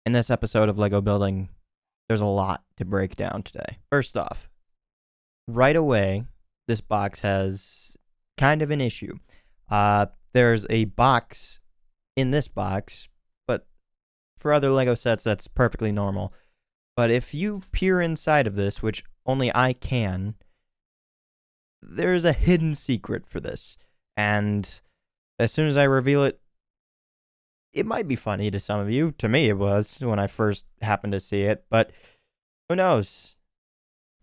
In this episode of Lego Building, there's a lot to break down today. First off, right away, this box has kind of an issue. There's a box in this box, but for other Lego sets, that's perfectly normal. But if you peer inside of this, which only I can, there's a hidden secret for this. And as soon as I reveal it, it might be funny to some of you. To me, it was when I first happened to see it, but who knows?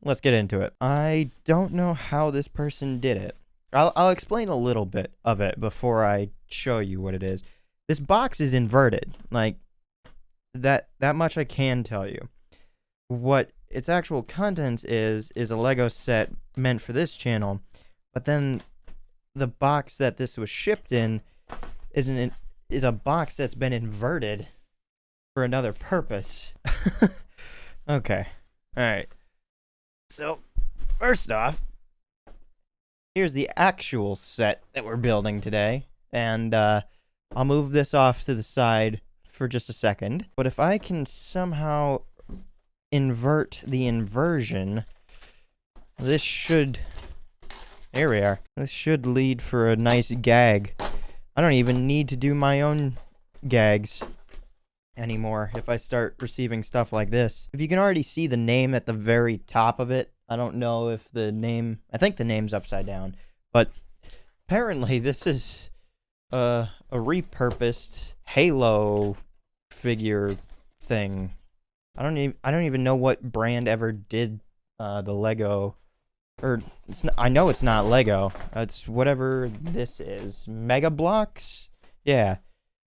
Let's get into it. I don't know how this person did it. I'll explain a little bit of it before I show you what it is. This box is inverted. Like, that much I can tell you. What its actual contents is a Lego set meant for this channel, but then the box that this was shipped in is a box that's been inverted for another purpose. Okay. Alright. So, first off, here's the actual set that we're building today. And I'll move this off to the side for just a second. But if I can somehow invert the inversion, this should... There we are. This should lead for a nice gag. I don't even need to do my own gags anymore if I start receiving stuff like this. If you can already see the name at the very top of it, I don't know if the name... I think the name's upside down. But apparently this is a repurposed Halo figure thing. I don't even know what brand ever did the Lego... Or, I know it's not Lego. It's whatever this is. Mega Bloks? Yeah.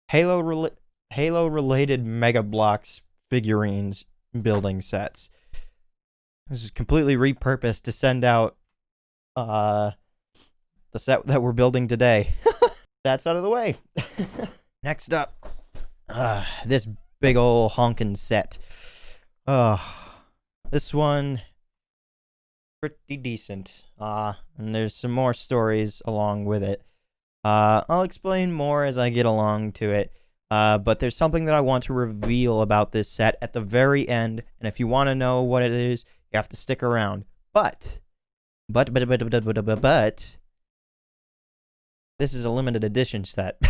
Halo-related Mega Bloks figurines building sets. This is completely repurposed to send out the set that we're building today. That's out of the way. Next up, this big ol' honkin' set. This one... pretty decent, and there's some more stories along with it. I'll explain more as I get along to it, but there's something that I want to reveal about this set at the very end, and if you want to know what it is, you have to stick around. But, this is a limited edition set.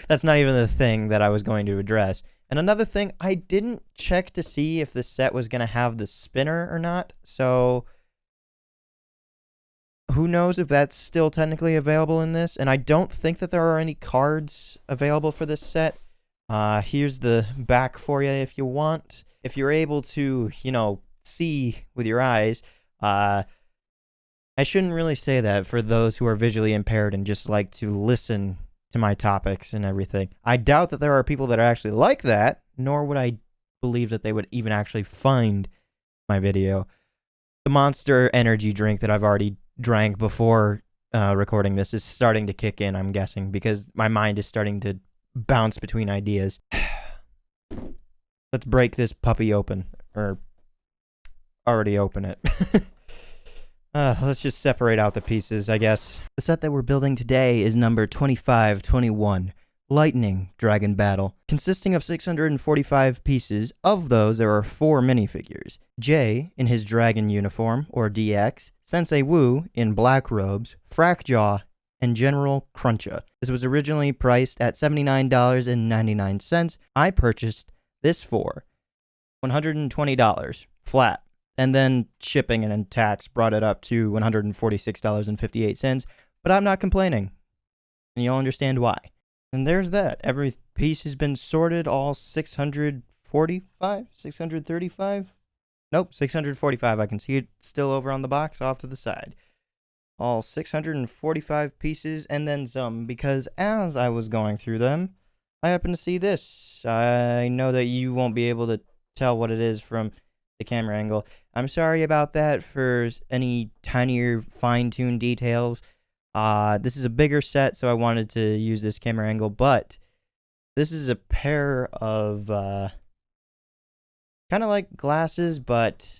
That's not even the thing that I was going to address. And another thing, I didn't check to see if this set was going to have the spinner or not, so... who knows if that's still technically available in this, and I don't think that there are any cards available for this set. Here's the back for you if you want. If you're able to, see with your eyes, I shouldn't really say that for those who are visually impaired and just like to listen to my topics and everything. I doubt that there are people that are actually like that, nor would I believe that they would even actually find my video. The Monster energy drink that I've already drank before recording this is starting to kick in, I'm guessing, because my mind is starting to bounce between ideas. Let's break this puppy open, or already open it. Let's just separate out the pieces, I guess. The set that we're building today is number 2521, Lightning Dragon Battle, consisting of 645 pieces. Of those, there are 4 minifigures. Jay in his dragon uniform, or DX, Sensei Wu in black robes, Frackjaw, and General Cruncha. This was originally priced at $79.99. I purchased this for $120 flat, and then shipping and tax brought it up to $146.58, but I'm not complaining, and you'll understand why. And there's that. Every piece has been sorted, all 645? 635? Nope, 645. I can see it still over on the box off to the side. All 645 pieces and then some, because as I was going through them, I happened to see this. I know that you won't be able to tell what it is from the camera angle. I'm sorry about that for any tinier fine-tuned details. This is a bigger set, so I wanted to use this camera angle, but this is a pair of, kind of like glasses, but,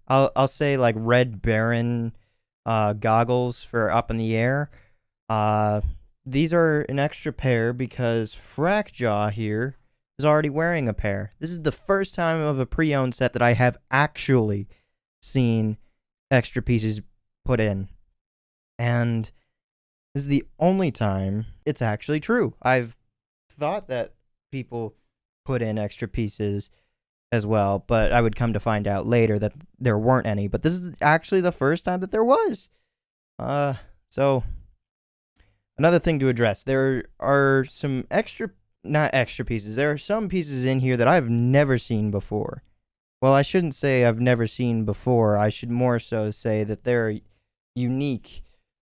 I'll say like Red Baron, goggles for up in the air. These are an extra pair because Frackjaw here is already wearing a pair. This is the first time of a pre-owned set that I have actually seen extra pieces put in. And this is the only time it's actually true. I've thought that people put in extra pieces as well, but I would come to find out later that there weren't any. But this is actually the first time that there was. So another thing to address, there are some not extra pieces, there are some pieces in here that I've never seen before. Well, I shouldn't say I've never seen before, I should more so say that they're unique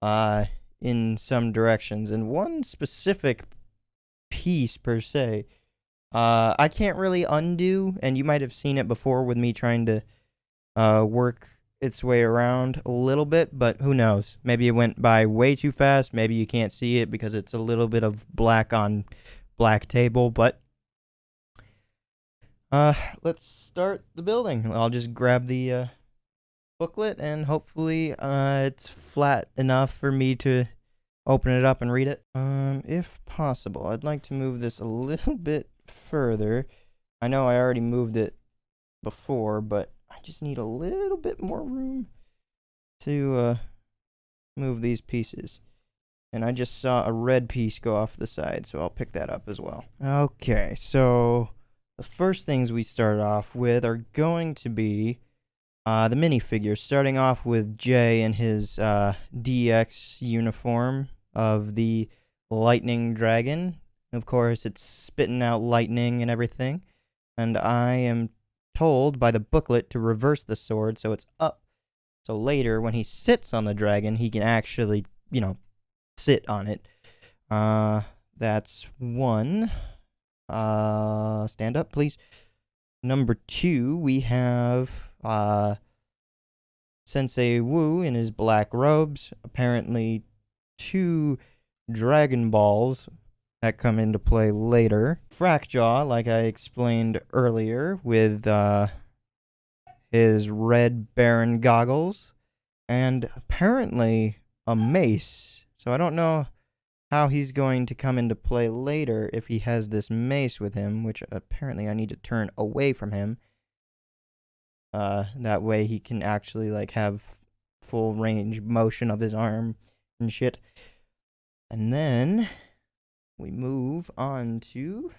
in some directions. And one specific piece per se, I can't really undo, and you might have seen it before with me trying to work its way around a little bit, but who knows? Maybe it went by way too fast. Maybe you can't see it because it's a little bit of black on black table, but let's start the building. I'll just grab the booklet, and hopefully it's flat enough for me to open it up and read it. If possible, I'd like to move this a little bit further. I know I already moved it before, but I just need a little bit more room to move these pieces. And I just saw a red piece go off the side, so I'll pick that up as well. Okay, so the first things we start off with are going to be the minifigures, starting off with Jay in his DX uniform of the lightning dragon. Of course, it's spitting out lightning and everything. And I am told by the booklet to reverse the sword so it's up. So later, when he sits on the dragon, he can actually, sit on it. That's one. Stand up, please. Number 2, we have Sensei Wu in his black robes. Apparently 2 Dragon Balls that come into play later. Frackjaw, like I explained earlier, with his red Baron goggles, and apparently a mace. So I don't know how he's going to come into play later if he has this mace with him, which apparently I need to turn away from him. That way he can actually have full range motion of his arm and shit. And then we move on to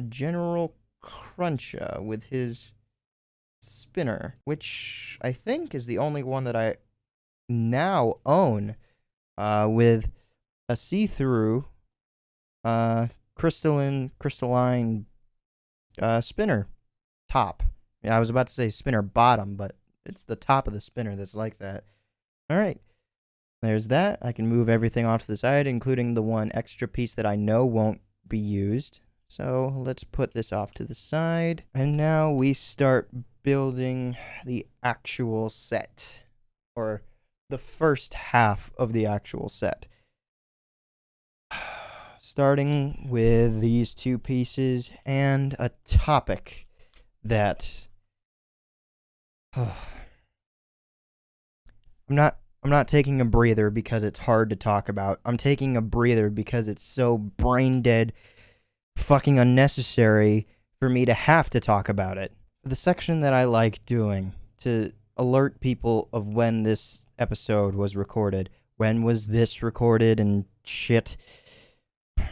General Cruncha with his spinner, which I think is the only one that I now own, with a see-through crystalline spinner top. Yeah, I was about to say spinner bottom, but it's the top of the spinner that's like that. All right. There's that. I can move everything off to the side, including the one extra piece that I know won't be used. So let's put this off to the side. And now we start building the actual set, or the first half of the actual set. Starting with these 2 pieces and a topic that I'm not taking a breather because it's hard to talk about. I'm taking a breather because it's so brain dead, fucking unnecessary for me to have to talk about it. The section that I like doing to alert people of when this episode was recorded. When was this recorded and shit? It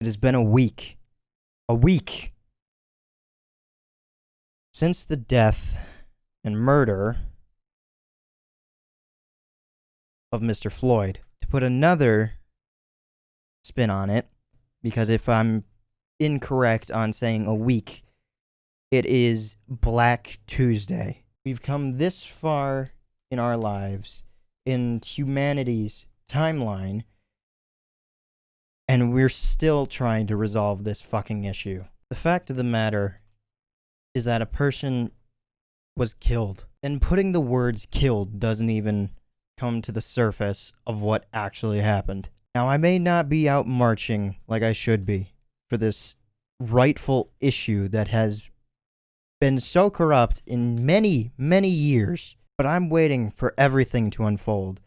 has been a week. A week since the death and murder of Mr. Floyd. To put another spin on it, because if I'm incorrect on saying a week, it is Black Tuesday. We've come this far in our lives, in humanity's timeline, and we're still trying to resolve this fucking issue. The fact of the matter is that a person was killed, and putting the words killed doesn't even come to the surface of what actually happened. Now, I may not be out marching like I should be for this rightful issue that has been so corrupt in many, many years, but I'm waiting for everything to unfold,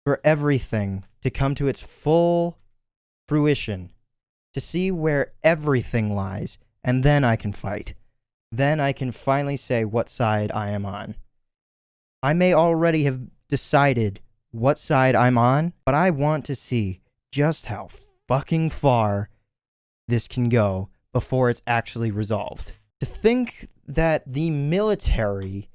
for everything to come to its full fruition, to see where everything lies, and then I can fight. Then I can finally say what side I am on. I may already have decided what side I'm on, but I want to see just how fucking far this can go before it's actually resolved. To think that the military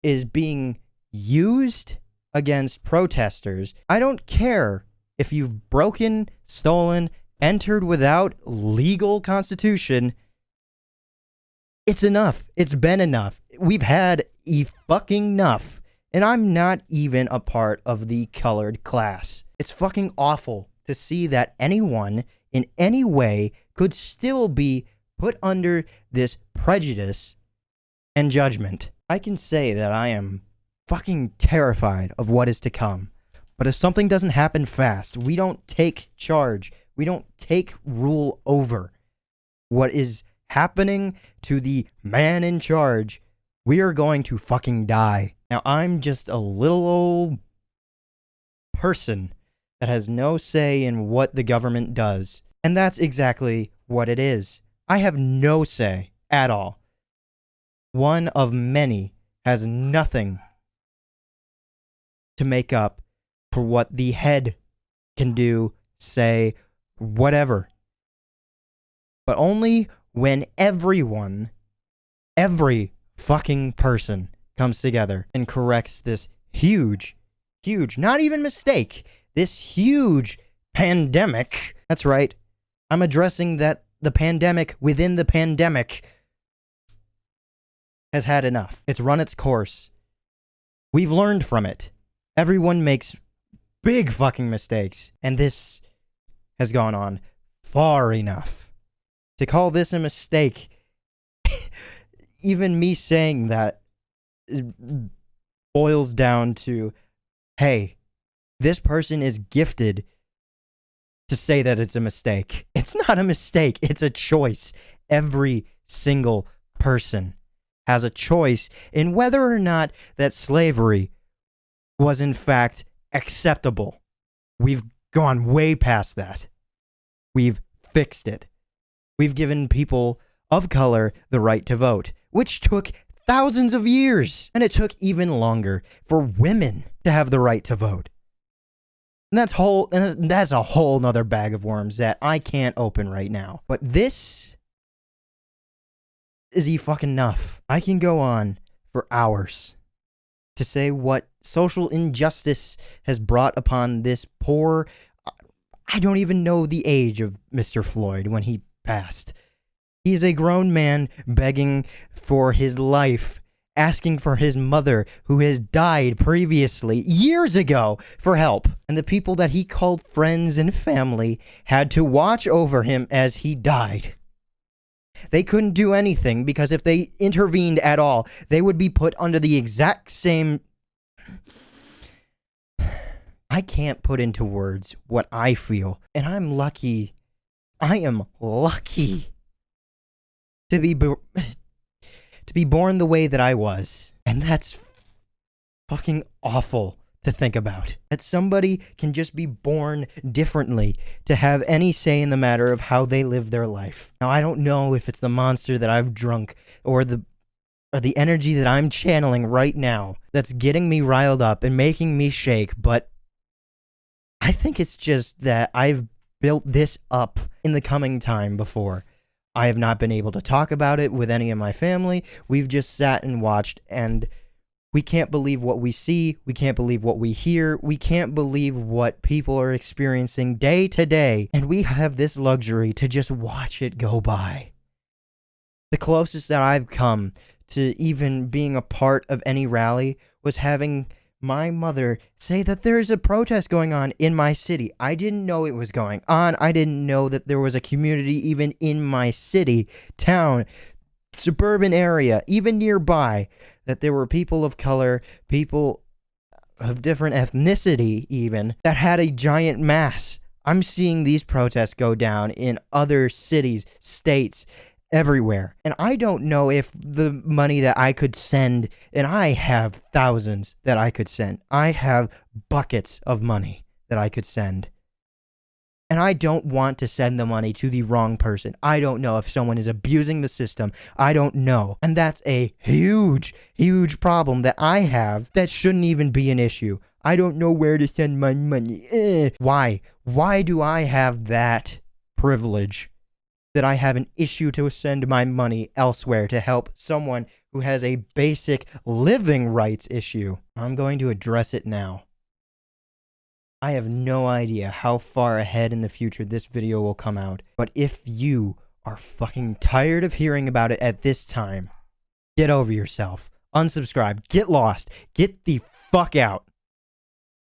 is being used against protesters, I don't care if you've broken, stolen, entered without legal constitution. It's enough. It's been enough. We've had fucking enough. And I'm not even a part of the colored class. It's fucking awful to see that anyone in any way could still be put under this prejudice and judgment. I can say that I am fucking terrified of what is to come. But if something doesn't happen fast, we don't take charge. We don't take rule over what is happening to the man in charge. We are going to fucking die. Now, I'm just a little old person that has no say in what the government does. And that's exactly what it is. I have no say at all. One of many has nothing to make up for what the head can do, say, whatever. But only when everyone, every fucking person comes together and corrects this huge, not even mistake, this huge pandemic. That's right. I'm addressing that the pandemic within the pandemic has had enough. It's run its course. We've learned from it. Everyone makes big fucking mistakes, and this has gone on far enough. To call this a mistake, even me saying that boils down to, hey, this person is gifted to say that it's a mistake. It's not a mistake. It's a choice. Every single person has a choice in whether or not that slavery was in fact acceptable. We've gone way past that. We've fixed it. We've given people of color the right to vote, which took thousands of years, and it took even longer for women to have the right to vote. And that's a whole nother bag of worms that I can't open right now. But this is fucking enough. I can go on for hours to say what social injustice has brought upon this poor... I don't even know the age of Mr. Floyd when he passed. He's a grown man begging for his life, asking for his mother, who has died previously, years ago, for help. And the people that he called friends and family had to watch over him as he died. They couldn't do anything because if they intervened at all, they would be put under the exact same... I can't put into words what I feel, and I'm lucky. I am lucky to be born the way that I was, and that's fucking awful to think about. That somebody can just be born differently to have any say in the matter of how they live their life. Now, I don't know if it's the monster that I've drunk or the energy that I'm channeling right now that's getting me riled up and making me shake, but I think it's just that I've built this up in the coming time before. I have not been able to talk about it with any of my family. We've just sat and watched, and we can't believe what we see. We can't believe what we hear. We can't believe what people are experiencing day to day, and we have this luxury to just watch it go by. The closest that I've come to even being a part of any rally was having my mother say that there's a protest going on in my city. I didn't know it was going on. I didn't know that there was a community even in my city, town, suburban area, even nearby, that there were people of color, people of different ethnicity even, that had a giant mass. I'm seeing these protests go down in other cities, states, everywhere. And I don't know if the money that I could send, and I have thousands that I could send. I have buckets of money that I could send. And I don't want to send the money to the wrong person. I don't know if someone is abusing the system. I don't know. And that's a huge, huge problem that I have that shouldn't even be an issue. I don't know where to send my money. Why? Why do I have that privilege that I have an issue to send my money elsewhere to help someone who has a basic living rights issue? I'm going to address it now. I have no idea how far ahead in the future this video will come out, but if you are fucking tired of hearing about it at this time, get over yourself, unsubscribe, get lost, get the fuck out.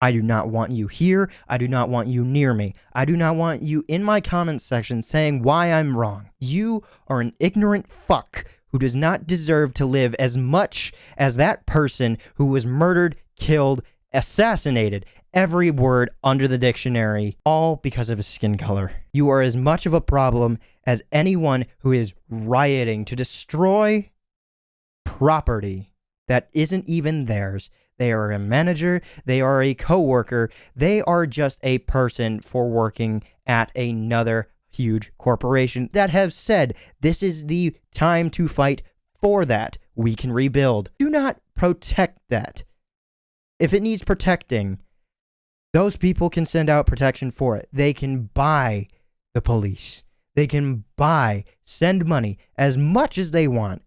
I do not want you here. I do not want you near me. I do not want you in my comments section saying why I'm wrong. You are an ignorant fuck who does not deserve to live as much as that person who was murdered, killed, assassinated, every word under the dictionary, all because of his skin color. You are as much of a problem as anyone who is rioting to destroy property that isn't even theirs. They are a manager, they are a coworker, they are just a person for working at another huge corporation that have said this is the time to fight for that. We can rebuild. Do not protect that. If it needs protecting, those people can send out protection for it. They can buy the police. They can send money as much as they want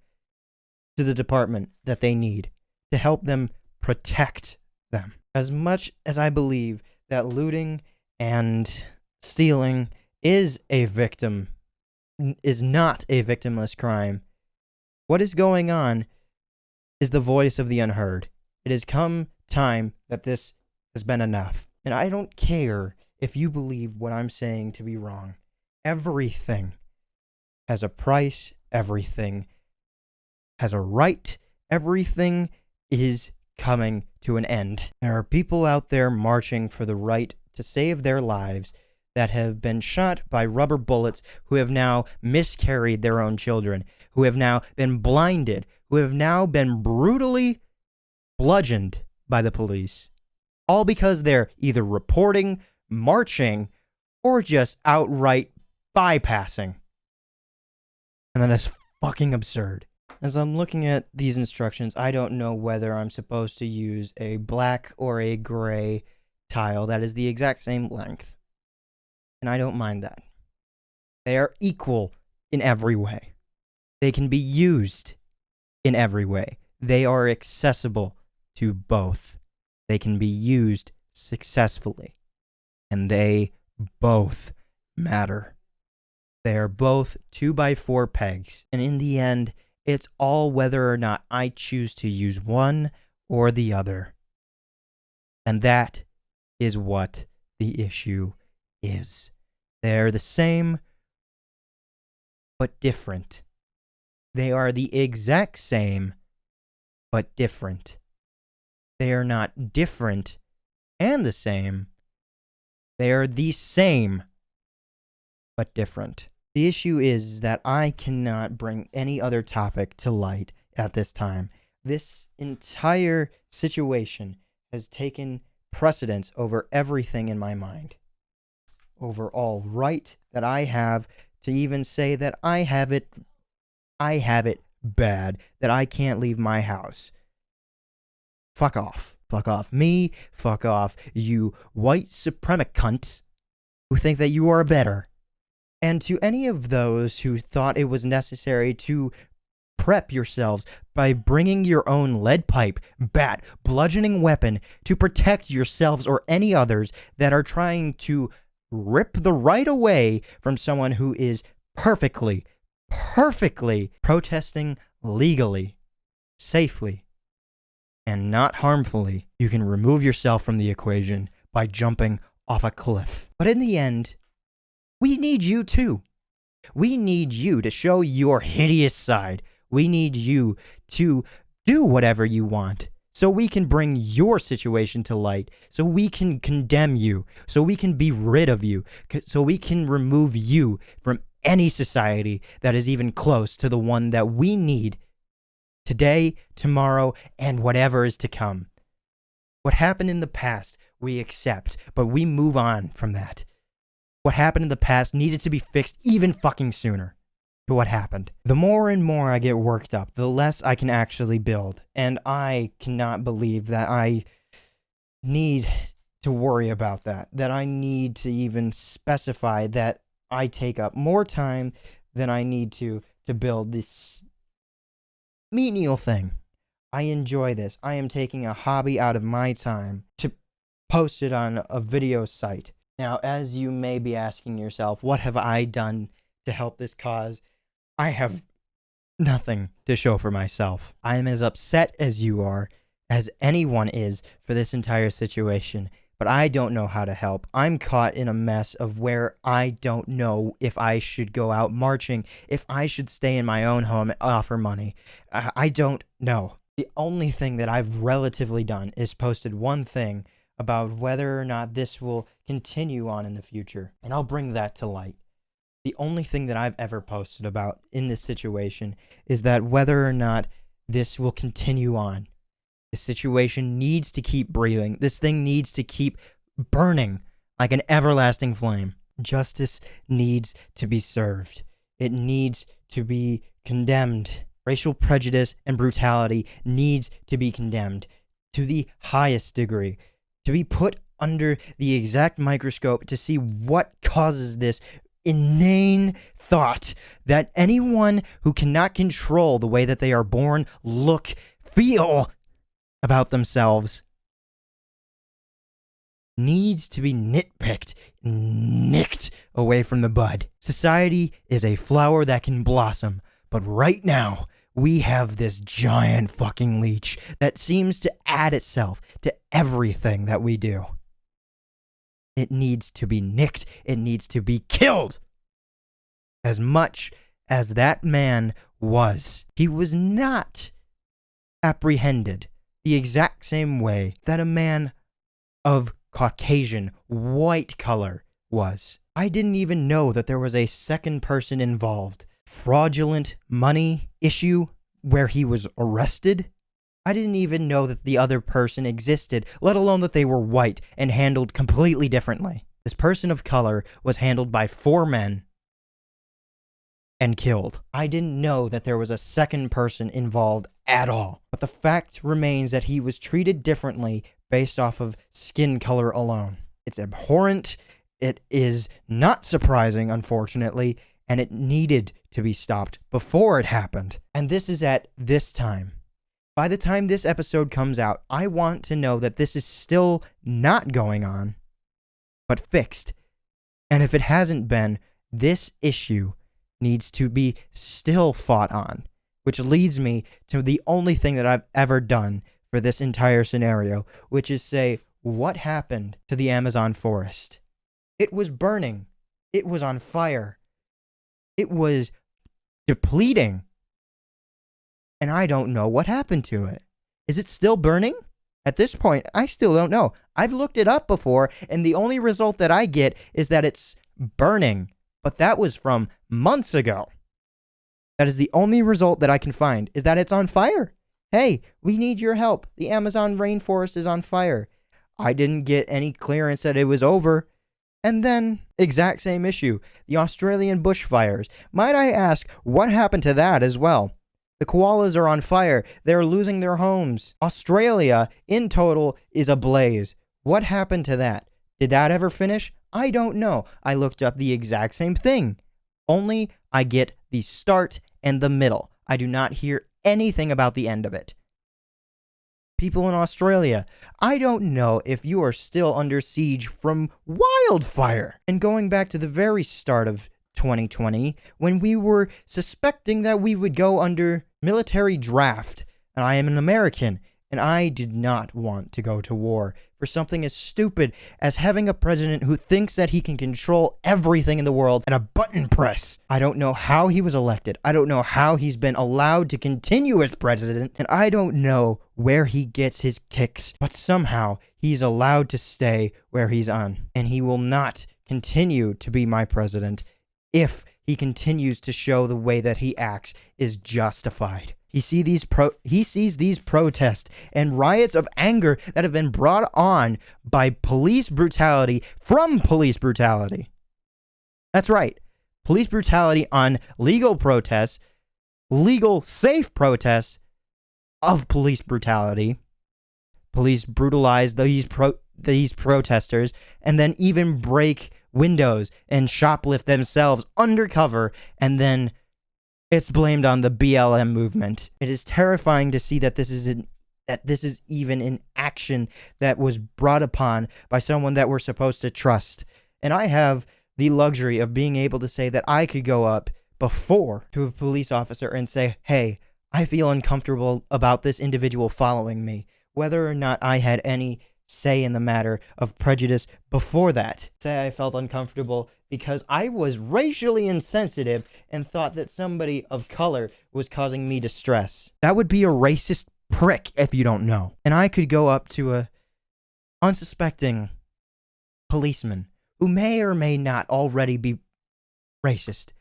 to the department that they need to help them protect them. As much as I believe that looting and stealing is not a victimless crime, what is going on is the voice of the unheard. It has come time that this has been enough. And I don't care if you believe what I'm saying to be wrong. Everything has a price. Everything has a right. Everything is coming to an end. There are people out there marching for the right to save their lives that have been shot by rubber bullets, who have now miscarried their own children, who have now been blinded, who have now been brutally bludgeoned by the police. All because they're either reporting, marching, or just outright bypassing. And that is fucking absurd. As I'm looking at these instructions, I don't know whether I'm supposed to use a black or a gray tile that is the exact same length. And I don't mind that. They are equal in every way. They can be used in every way. They are accessible to both. They can be used successfully. And they both matter. They are both 2x4 pegs. And in the end, it's all whether or not I choose to use one or the other. And that is what the issue is. They're the same, but different. They are the exact same, but different. They are not different and the same. They are the same, but different. The issue is that I cannot bring any other topic to light at this time. This entire situation has taken precedence over everything in my mind. Over all right that I have to even say that I have it bad, that I can't leave my house. Fuck off. Fuck off me. Fuck off you white supremacy cunts who think that you are better. And to any of those who thought it was necessary to prep yourselves by bringing your own lead pipe, bat, bludgeoning weapon to protect yourselves or any others that are trying to rip the right away from someone who is perfectly protesting legally, safely, and not harmfully, you can remove yourself from the equation by jumping off a cliff. But in the end, we need you too. We need you to show your hideous side. We need you to do whatever you want so we can bring your situation to light, so we can condemn you, so we can be rid of you, so we can remove you from any society that is even close to the one that we need today, tomorrow, and whatever is to come. What happened in the past, we accept, but we move on from that. what happened in the past needed to be fixed even fucking sooner to what happened. The more and more I get worked up, the less I can actually build. And I cannot believe that I need to worry about that. That I need to even specify that I take up more time than I need to build this menial thing. I enjoy this. I am taking a hobby out of my time to post it on a video site. Now, as you may be asking yourself, what have I done to help this cause? I have nothing to show for myself. I am as upset as you are, as anyone is, for this entire situation. But I don't know how to help. I'm caught in a mess of where I don't know if I should go out marching, if I should stay in my own home and offer money. I don't know. The only thing that I've relatively done is posted one thing about whether or not this will continue on in the future, and I'll bring that to light. The only thing that I've ever posted about in this situation is that whether or not this will continue on. The situation needs to keep breathing. This thing needs to keep burning like an everlasting flame. Justice needs to be served. It needs to be condemned. Racial prejudice and brutality needs to be condemned to the highest degree, to be put under the exact microscope to see what causes this inane thought that anyone who cannot control the way that they are born, look, feel about themselves needs to be nitpicked, nicked away from the bud. Society is a flower that can blossom, but right now we have this giant fucking leech that seems to add itself to everything that we do. It needs to be nicked. It needs to be killed. As much as that man was, he was not apprehended the exact same way that a man of Caucasian white color was. I didn't even know that there was a second person involved. Fraudulent money issue where he was arrested. I didn't even know that the other person existed, let alone that they were white and handled completely differently. This person of color was handled by 4 men and killed. I didn't know that there was a second person involved at all. But the fact remains that he was treated differently based off of skin color alone. It's abhorrent. It is not surprising, unfortunately, and it needed to be stopped before it happened. And this is at this time. By the time this episode comes out, I want to know that this is still not going on, but fixed. And if it hasn't been, this issue needs to be still fought on, which leads me to the only thing that I've ever done for this entire scenario, which is say, what happened to the Amazon forest? It was burning. It was on fire. It was depleting. And I don't know what happened to it. Is it still burning? At this point, I still don't know. I've looked it up before, and the only result that I get is that it's burning. But that was from months ago. That is the only result that I can find, is that it's on fire. Hey, we need your help. The Amazon rainforest is on fire. I didn't get any clearance that it was over. And then, exact same issue, the Australian bushfires. Might I ask, what happened to that as well? The koalas are on fire. They're losing their homes. Australia, in total, is ablaze. What happened to that? Did that ever finish? I don't know. I looked up the exact same thing. Only I get the start and the middle. I do not hear anything about the end of it. People in Australia, I don't know if you are still under siege from wildfire. And going back to the very start of 2020, when we were suspecting that we would go under military draft, and I am an American, and I did not want to go to war for something as stupid as having a president who thinks that he can control everything in the world at a button press. I don't know how he was elected. I don't know how he's been allowed to continue as president, and I don't know where he gets his kicks, but somehow he's allowed to stay where he's on, and he will not continue to be my president if he continues to show the way that he acts is justified. He sees these protests and riots of anger that have been brought on by police brutality from police brutality. That's right. Police brutality on legal protests, legal, safe protests of police brutality. Police brutalize these protesters and then even break windows and shoplift themselves undercover, and then it's blamed on the BLM movement. It is terrifying to see that this is even an action that was brought upon by someone that we're supposed to trust. And I have the luxury of being able to say that I could go up before to a police officer and say, hey, I feel uncomfortable about this individual following me, whether or not I had any say in the matter of prejudice before that. Say I felt uncomfortable because I was racially insensitive and thought that somebody of color was causing me distress. That would be a racist prick if you don't know. And I could go up to a unsuspecting policeman who may or may not already be racist.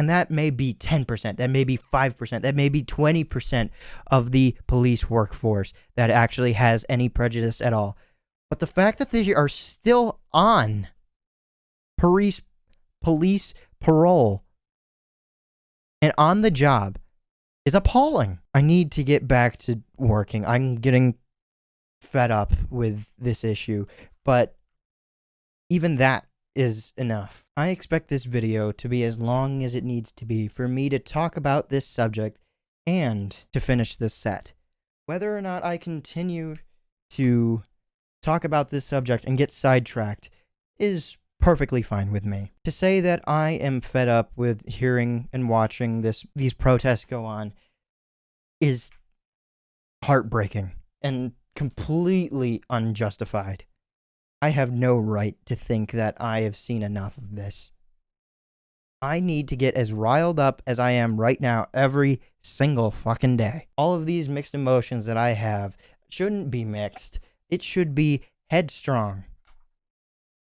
And that may be 10%, that may be 5%, that may be 20% of the police workforce that actually has any prejudice at all. But the fact that they are still on police parole and on the job is appalling. I need to get back to working. I'm getting fed up with this issue, but even that is enough. I expect this video to be as long as it needs to be for me to talk about this subject and to finish this set. Whether or not I continue to talk about this subject and get sidetracked is perfectly fine with me. To say that I am fed up with hearing and watching these protests go on is heartbreaking and completely unjustified. I have no right to think that I have seen enough of this. I need to get as riled up as I am right now every single fucking day. All of these mixed emotions that I have shouldn't be mixed. It should be headstrong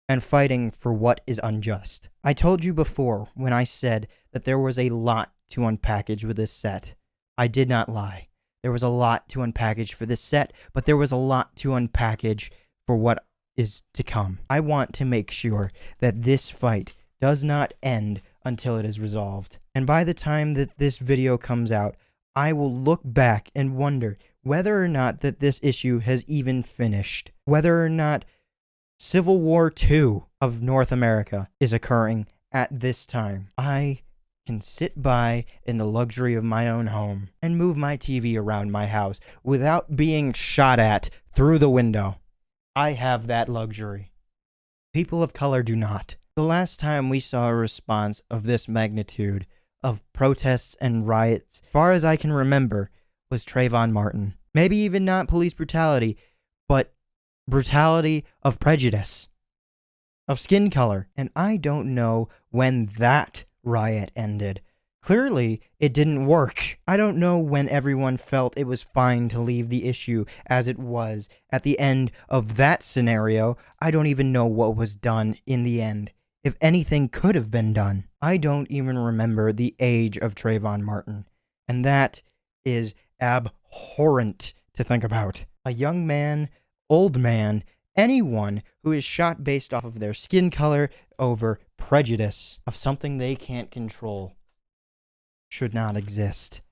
and fighting for what is unjust. I told you before when I said that there was a lot to unpackage with this set. I did not lie. There was a lot to unpackage for this set, but there was a lot to unpackage for what is to come. I want to make sure that this fight does not end until it is resolved. And by the time that this video comes out, I will look back and wonder whether or not that this issue has even finished. Whether or not Civil War II of North America is occurring at this time. I can sit by in the luxury of my own home and move my TV around my house without being shot at through the window. I have that luxury. People of color do not. The last time we saw a response of this magnitude of protests and riots, as far as I can remember, was Trayvon Martin. Maybe even not police brutality, but brutality of prejudice, of skin color. And I don't know when that riot ended. Clearly, it didn't work. I don't know when everyone felt it was fine to leave the issue as it was. At the end of that scenario, I don't even know what was done in the end, if anything could have been done. I don't even remember the age of Trayvon Martin, and that is abhorrent to think about. A young man, old man, anyone who is shot based off of their skin color over prejudice of something they can't control should not exist.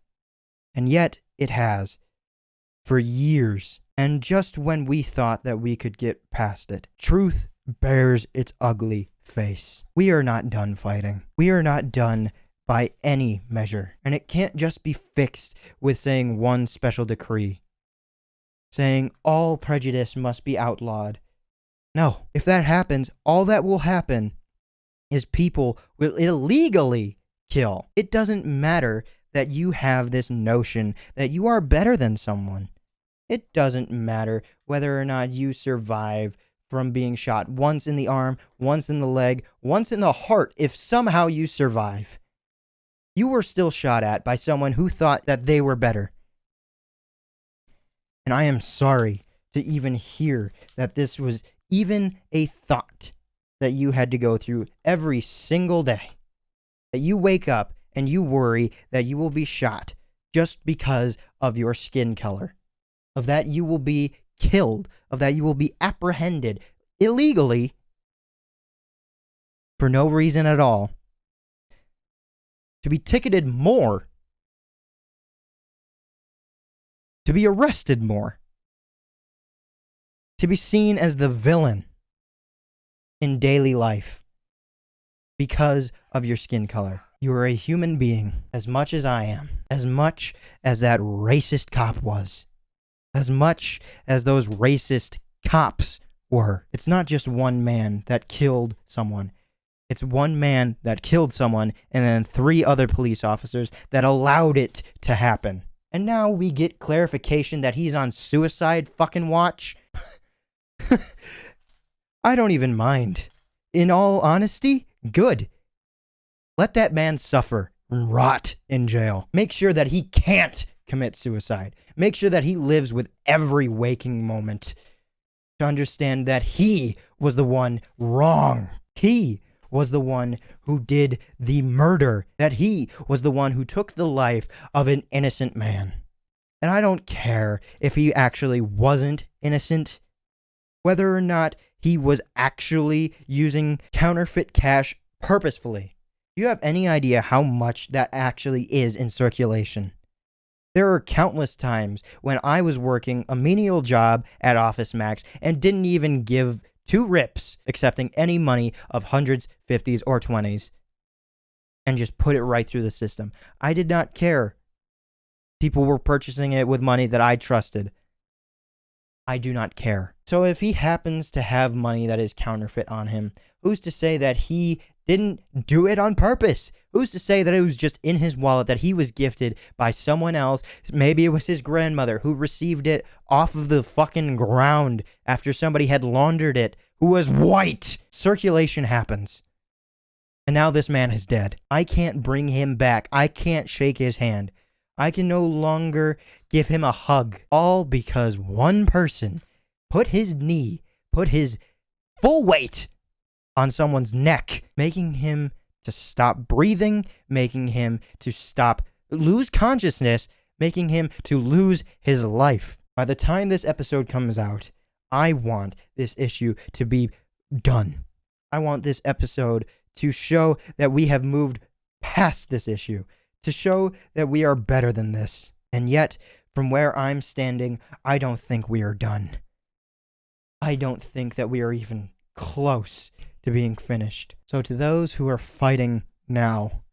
And yet it has for years. And just when we thought that we could get past it, truth bears its ugly face. We are not done fighting. We are not done by any measure. And it can't just be fixed with saying one special decree, saying all prejudice must be outlawed. No, if that happens, all that will happen is people will illegally kill. It doesn't matter that you have this notion that you are better than someone. It doesn't matter whether or not you survive from being shot once in the arm, once in the leg, once in the heart. If somehow you survive, you were still shot at by someone who thought that they were better. And I am sorry to even hear that this was even a thought that you had to go through every single day. That you wake up and you worry that you will be shot just because of your skin color. Of that you will be killed. Of that you will be apprehended illegally for no reason at all, to be ticketed more, to be arrested more, to be seen as the villain in daily life because of your skin color. You are a human being as much as I am, as much as that racist cop was, as much as those racist cops were. It's not just one man that killed someone. It's one man that killed someone and then 3 other police officers that allowed it to happen. And now we get clarification that he's on suicide fucking watch. I don't even mind. In all honesty, good. Let that man suffer and rot in jail. Make sure that he can't commit suicide. Make sure that he lives with every waking moment to understand that he was the one wrong. He was the one who did the murder. That he was the one who took the life of an innocent man. And I don't care if he actually wasn't innocent, whether or not he was actually using counterfeit cash purposefully. Do you have any idea how much that actually is in circulation? There are countless times when I was working a menial job at Office Max and didn't even give 2 rips accepting any money of hundreds, 50s, or 20s and just put it right through the system. I did not care. People were purchasing it with money that I trusted. I do not care. So if he happens to have money that is counterfeit on him, who's to say that he didn't do it on purpose? Who's to say that it was just in his wallet, that he was gifted by someone else? Maybe it was his grandmother who received it off of the fucking ground after somebody had laundered it, who was white. Circulation happens. And now this man is dead. I can't bring him back. I can't shake his hand. I can no longer give him a hug. All because one person put his full weight on someone's neck, making him to stop breathing, making him to lose consciousness, making him to lose his life. By the time this episode comes out, I want this issue to be done. I want this episode to show that we have moved past this issue, to show that we are better than this. And yet, from where I'm standing, I don't think we are done. I don't think that we are even close to being finished. So to those who are fighting now,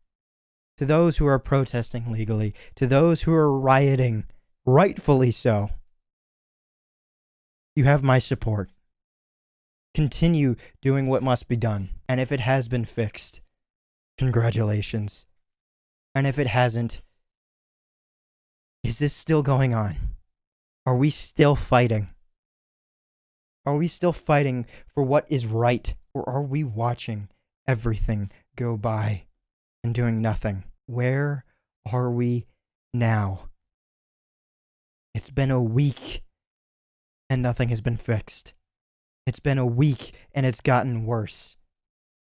to those who are protesting legally, to those who are rioting, rightfully so, you have my support. Continue doing what must be done. And if it has been fixed, congratulations. And if it hasn't, is this still going on? Are we still fighting? Are we still fighting for what is right? Or are we watching everything go by and doing nothing? Where are we now? It's been a week and nothing has been fixed. It's been a week and it's gotten worse.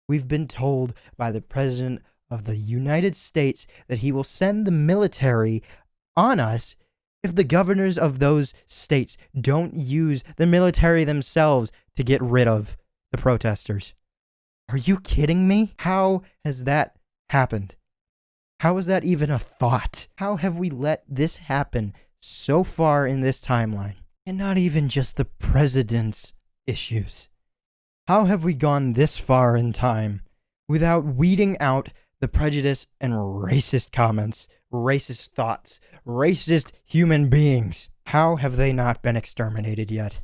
We've been told by the President of the United States that he will send the military on us if the governors of those states don't use the military themselves to get rid of the protesters. Are you kidding me? How has that happened? How is that even a thought? How have we let this happen so far in this timeline? And not even just the president's issues. How have we gone this far in time without weeding out the prejudice and racist comments, racist thoughts, racist human beings? How have they not been exterminated yet?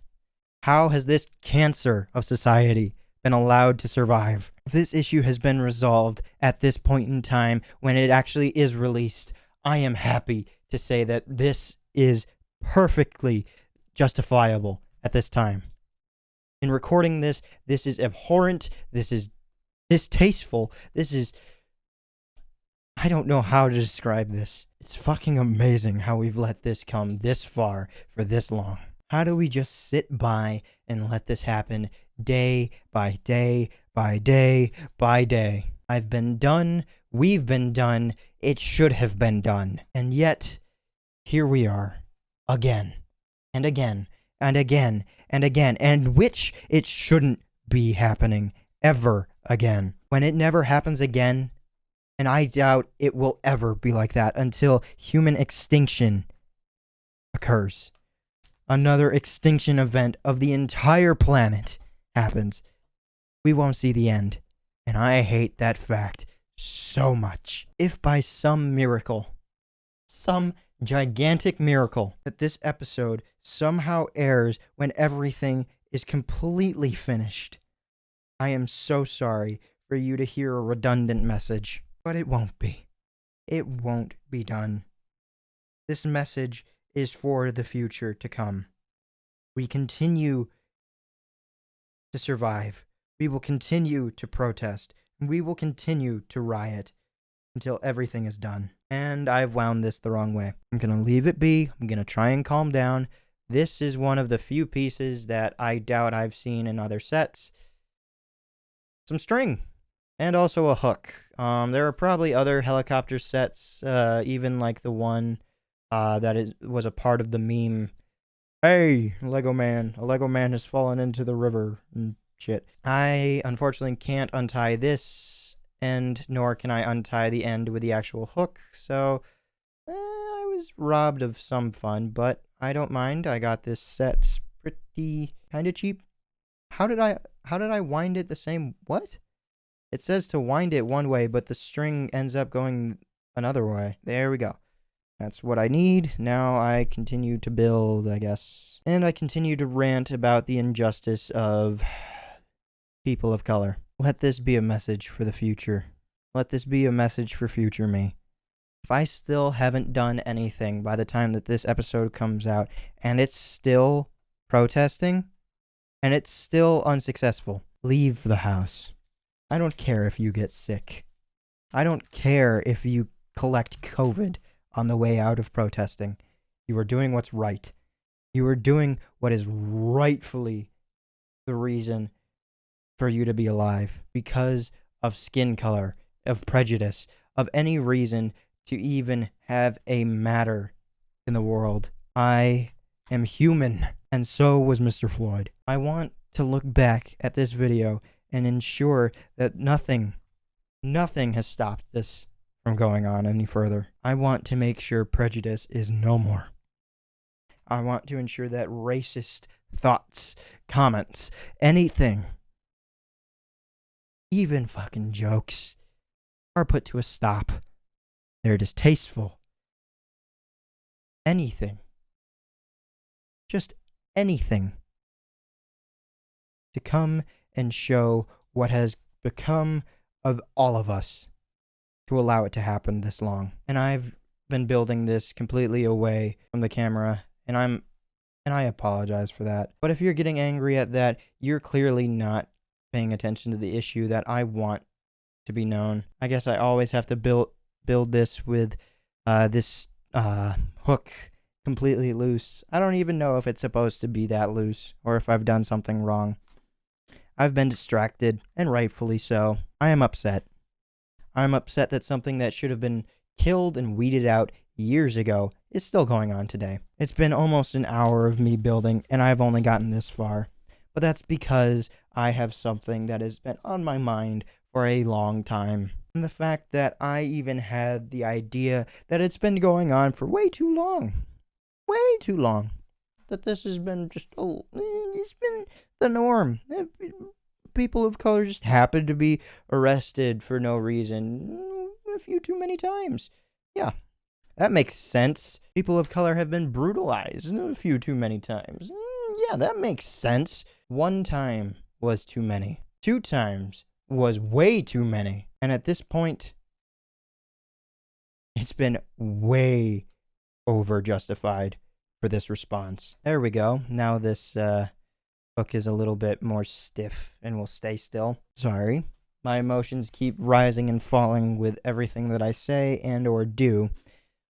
How has this cancer of society been allowed to survive? If this issue has been resolved at this point in time when it actually is released, I am happy to say that this is perfectly justifiable at this time. In recording this, this is abhorrent, this is distasteful, this is... I don't know how to describe this. It's fucking amazing how we've let this come this far for this long. How do we just sit by and let this happen day by day by day by day? I've been done, we've been done, it should have been done. And yet, here we are, again, and again, and again, and again, and which it shouldn't be happening ever again. when it never happens again, and I doubt it will ever be like that until human extinction occurs. Another extinction event of the entire planet happens. We won't see the end. And I hate that fact so much. If by some miracle, some gigantic miracle, that this episode somehow airs when everything is completely finished, I am so sorry for you to hear a redundant message. But it won't be. It won't be done. This message is for the future to come. We continue to survive. We will continue to protest. And we will continue to riot until everything is done. And I've wound this the wrong way. I'm going to leave it be. I'm going to try and calm down. This is one of the few pieces that I doubt I've seen in other sets. Some string. And also a hook. There are probably other helicopter sets, even like the one that was a part of the meme. Hey, Lego Man. A Lego Man has fallen into the river and shit. I unfortunately can't untie this end, nor can I untie the end with the actual hook, so I was robbed of some fun, but I don't mind. I got this set pretty kind of cheap. How did I wind it the same? What? It says to wind it one way, but the string ends up going another way. There we go. That's what I need. Now I continue to build, I guess. And I continue to rant about the injustice of people of color. Let this be a message for the future. Let this be a message for future me. If I still haven't done anything by the time that this episode comes out, and it's still protesting, and it's still unsuccessful, leave the house. I don't care if you get sick. I don't care if you collect COVID on the way out of protesting. You are doing what's right. You are doing what is rightfully the reason for you to be alive. Because of skin color, of prejudice, of any reason to even have a matter in the world. I am human, and so was Mr. Floyd. I want to look back at this video and ensure that nothing has stopped this from going on any further. I want to make sure prejudice is no more. I want to ensure that racist thoughts, comments, anything, even fucking jokes, are put to a stop. They're distasteful. Anything. Just anything. To come and show what has become of all of us to allow it to happen this long. And I've been building this completely away from the camera, and I apologize for that. But if you're getting angry at that, you're clearly not paying attention to the issue that I want to be known. I guess I always have to build this with this hook completely loose. I don't even know if it's supposed to be that loose or if I've done something wrong. I've been distracted, and rightfully so. I am upset. I'm upset that something that should have been killed and weeded out years ago is still going on today. It's been almost an hour of me building, and I've only gotten this far. But that's because I have something that has been on my mind for a long time. And the fact that I even had the idea that it's been going on for way too long. Way too long. That this has been just, it's been the norm. People of color just happen to be arrested for no reason a few too many times. Yeah, that makes sense. People of color have been brutalized a few too many times. Yeah, that makes sense. 1 time was too many. 2 times was way too many. And at this point, it's been way over justified for this response. There we go. Now this hook is a little bit more stiff and will stay still. Sorry. My emotions keep rising and falling with everything that I say and or do.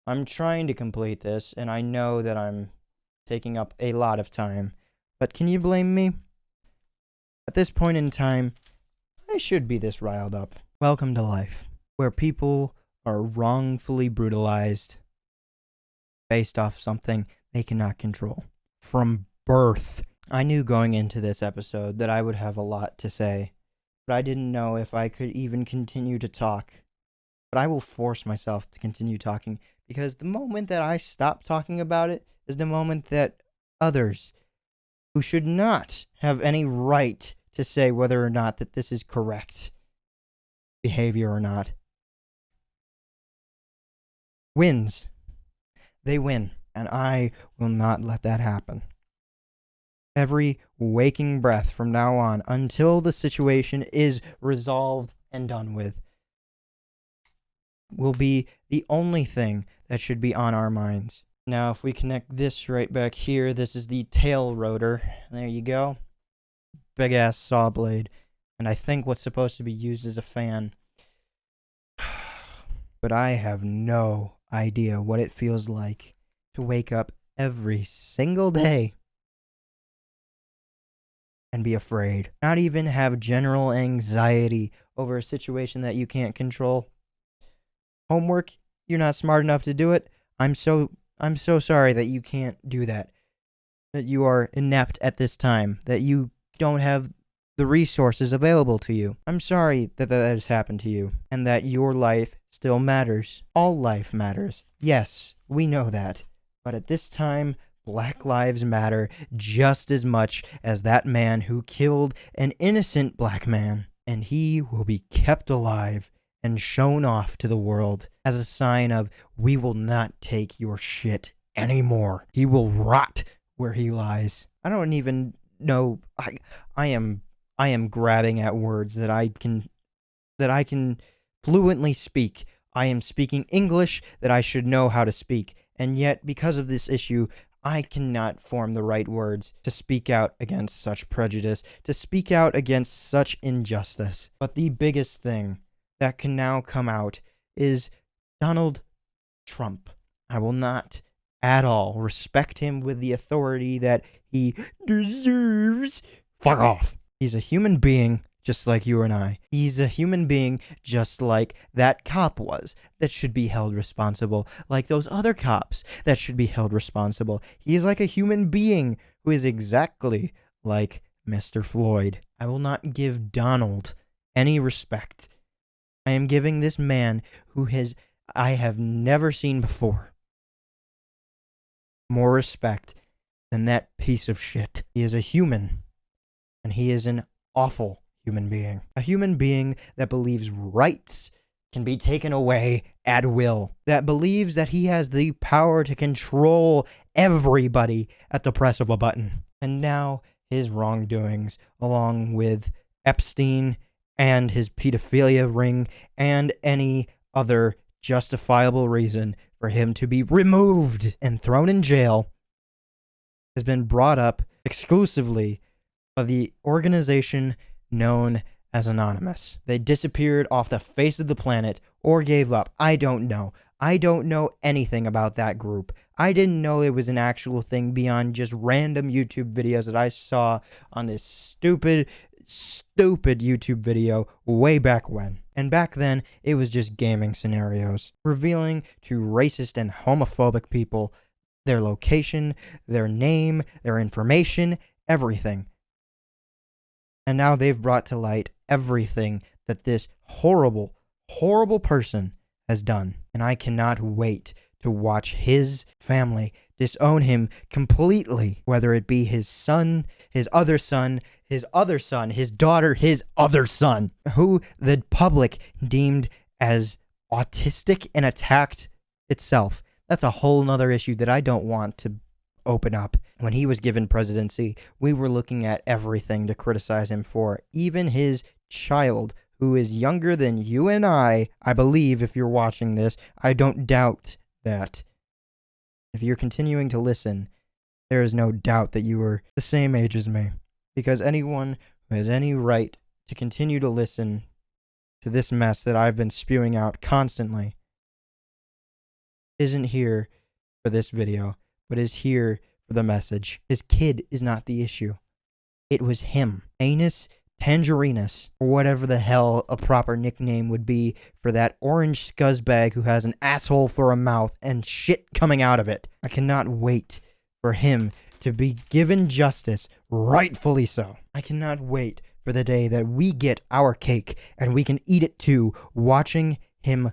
I'm trying to complete this, and I know that I'm taking up a lot of time. But can you blame me? At this point in time, I should be this riled up. Welcome to life, where people are wrongfully brutalized based off something they cannot control. From birth. I knew going into this episode that I would have a lot to say, but I didn't know if I could even continue to talk. But I will force myself to continue talking, because the moment that I stop talking about it is the moment that others who should not have any right to say whether or not that this is correct behavior or not wins. They win, and I will not let that happen. Every waking breath from now on, until the situation is resolved and done with, will be the only thing that should be on our minds. Now, if we connect this right back here, this is the tail rotor. There you go. Big ass saw blade. And I think what's supposed to be used as a fan. But I have no idea what it feels like to wake up every single day and be afraid. Not even have general anxiety over a situation that you can't control. Homework, you're not smart enough to do it. I'm so sorry that you can't do that. That you are inept at this time. That you don't have the resources available to you. I'm sorry that has happened to you. And that your life still matters. All life matters. Yes, we know that. But at this time, Black lives matter just as much as that man who killed an innocent black man. And he will be kept alive and shown off to the world as a sign of, we will not take your shit anymore. He will rot where he lies. I don't even know. I am grabbing at words that I can fluently speak. I am speaking English that I should know how to speak. And yet, because of this issue, I cannot form the right words to speak out against such prejudice, to speak out against such injustice. But the biggest thing that can now come out is Donald Trump. I will not at all respect him with the authority that he deserves. Fuck off. He's a human being just like you and I. He's a human being just like that cop was, that should be held responsible, like those other cops that should be held responsible. He is like a human being who is exactly like Mr. Floyd. I will not give Donald any respect. I am giving this man who I have never seen before more respect than that piece of shit. He is a human, and he is an awful human being. A human being that believes rights can be taken away at will. That believes that he has the power to control everybody at the press of a button. And now his wrongdoings, along with Epstein and his pedophilia ring and any other justifiable reason for him to be removed and thrown in jail, has been brought up exclusively by the organization known as Anonymous. They disappeared off the face of the planet or gave up. I don't know. I don't know anything about that group. I didn't know it was an actual thing beyond just random YouTube videos that I saw on this stupid YouTube video way back when. And back then, it was just gaming scenarios, revealing to racist and homophobic people their location, their name, their information, everything. And now they've brought to light everything that this horrible, horrible person has done. And I cannot wait to watch his family disown him completely, whether it be his son, his other son, his other son, his daughter, his other son, who the public deemed as autistic and attacked itself. That's a whole nother issue that I don't want to open up. When he was given presidency, we were looking at everything to criticize him for. Even his child, who is younger than you and I believe, if you're watching this, I don't doubt that. If you're continuing to listen, there is no doubt that you are the same age as me. Because anyone who has any right to continue to listen to this mess that I've been spewing out constantly isn't here for this video, but is here for the message. His kid is not the issue. It was him. Anus Tangerinus, or whatever the hell a proper nickname would be for that orange scuzzbag who has an asshole for a mouth and shit coming out of it. I cannot wait for him to be given justice, rightfully so. I cannot wait for the day that we get our cake and we can eat it too, watching him,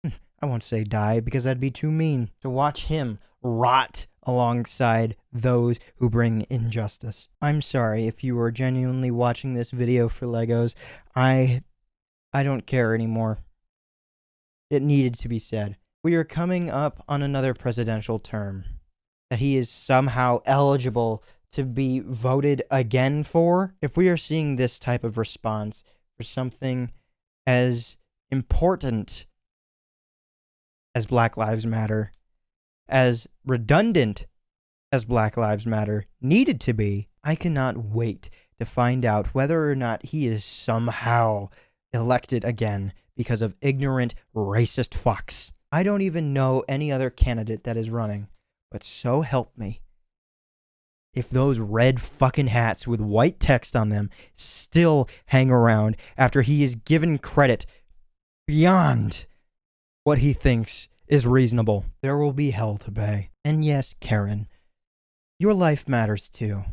I won't say die because that'd be too mean, to watch him rot alongside those who bring injustice. I'm sorry if you are genuinely watching this video for Legos. I don't care anymore. It needed to be said. We are coming up on another presidential term that he is somehow eligible to be voted again for. If we are seeing this type of response for something as important as Black Lives Matter, as redundant as Black Lives Matter needed to be, I cannot wait to find out whether or not he is somehow elected again because of ignorant, racist fucks. I don't even know any other candidate that is running, but so help me, if those red fucking hats with white text on them still hang around after he is given credit beyond what he thinks is reasonable, there will be hell to pay. And yes, Karen, your life matters too.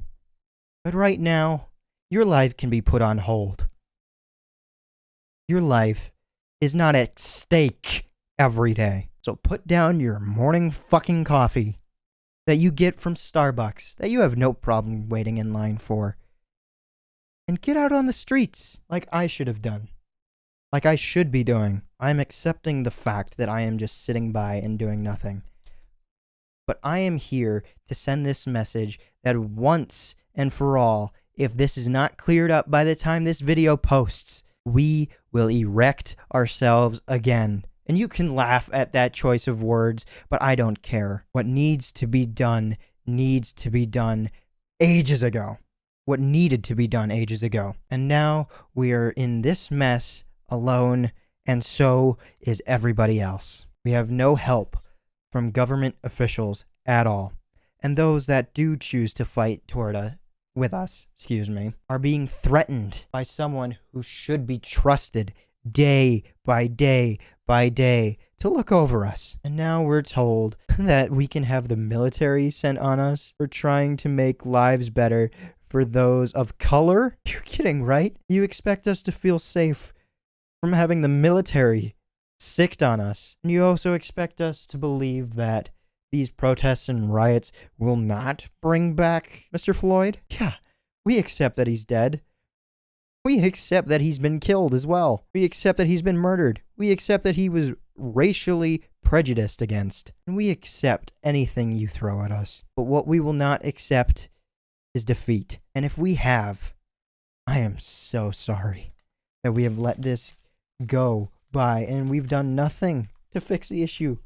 But right now, your life can be put on hold. Your life is not at stake every day. So put down your morning fucking coffee that you get from Starbucks, that you have no problem waiting in line for, and get out on the streets like I should have done. Like I should be doing. I'm accepting the fact that I am just sitting by and doing nothing. But I am here to send this message that once and for all, if this is not cleared up by the time this video posts, we will erect ourselves again. And you can laugh at that choice of words, but I don't care. What needs to be done ages ago. What needed to be done ages ago. And now we are in this mess alone, and so is everybody else. We have no help from government officials at all. And those that do choose to fight with us, are being threatened by someone who should be trusted day by day by day to look over us. And now we're told that we can have the military sent on us for trying to make lives better for those of color? You're kidding, right? You expect us to feel safe from having the military sicked on us. And you also expect us to believe that these protests and riots will not bring back Mr. Floyd? Yeah, we accept that he's dead. We accept that he's been killed as well. We accept that he's been murdered. We accept that he was racially prejudiced against. And we accept anything you throw at us. But what we will not accept is defeat. And if we have, I am so sorry that we have let this go by and we've done nothing to fix the issue.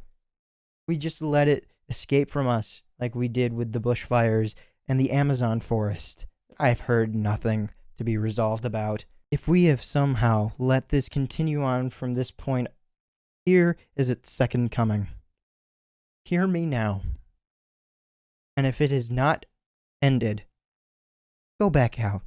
We just let it escape from us like we did with the bushfires and the Amazon forest. I've heard nothing to be resolved about. If we have somehow let this continue on from this point, here is its second coming. Hear me now. And if it is not ended, go back out.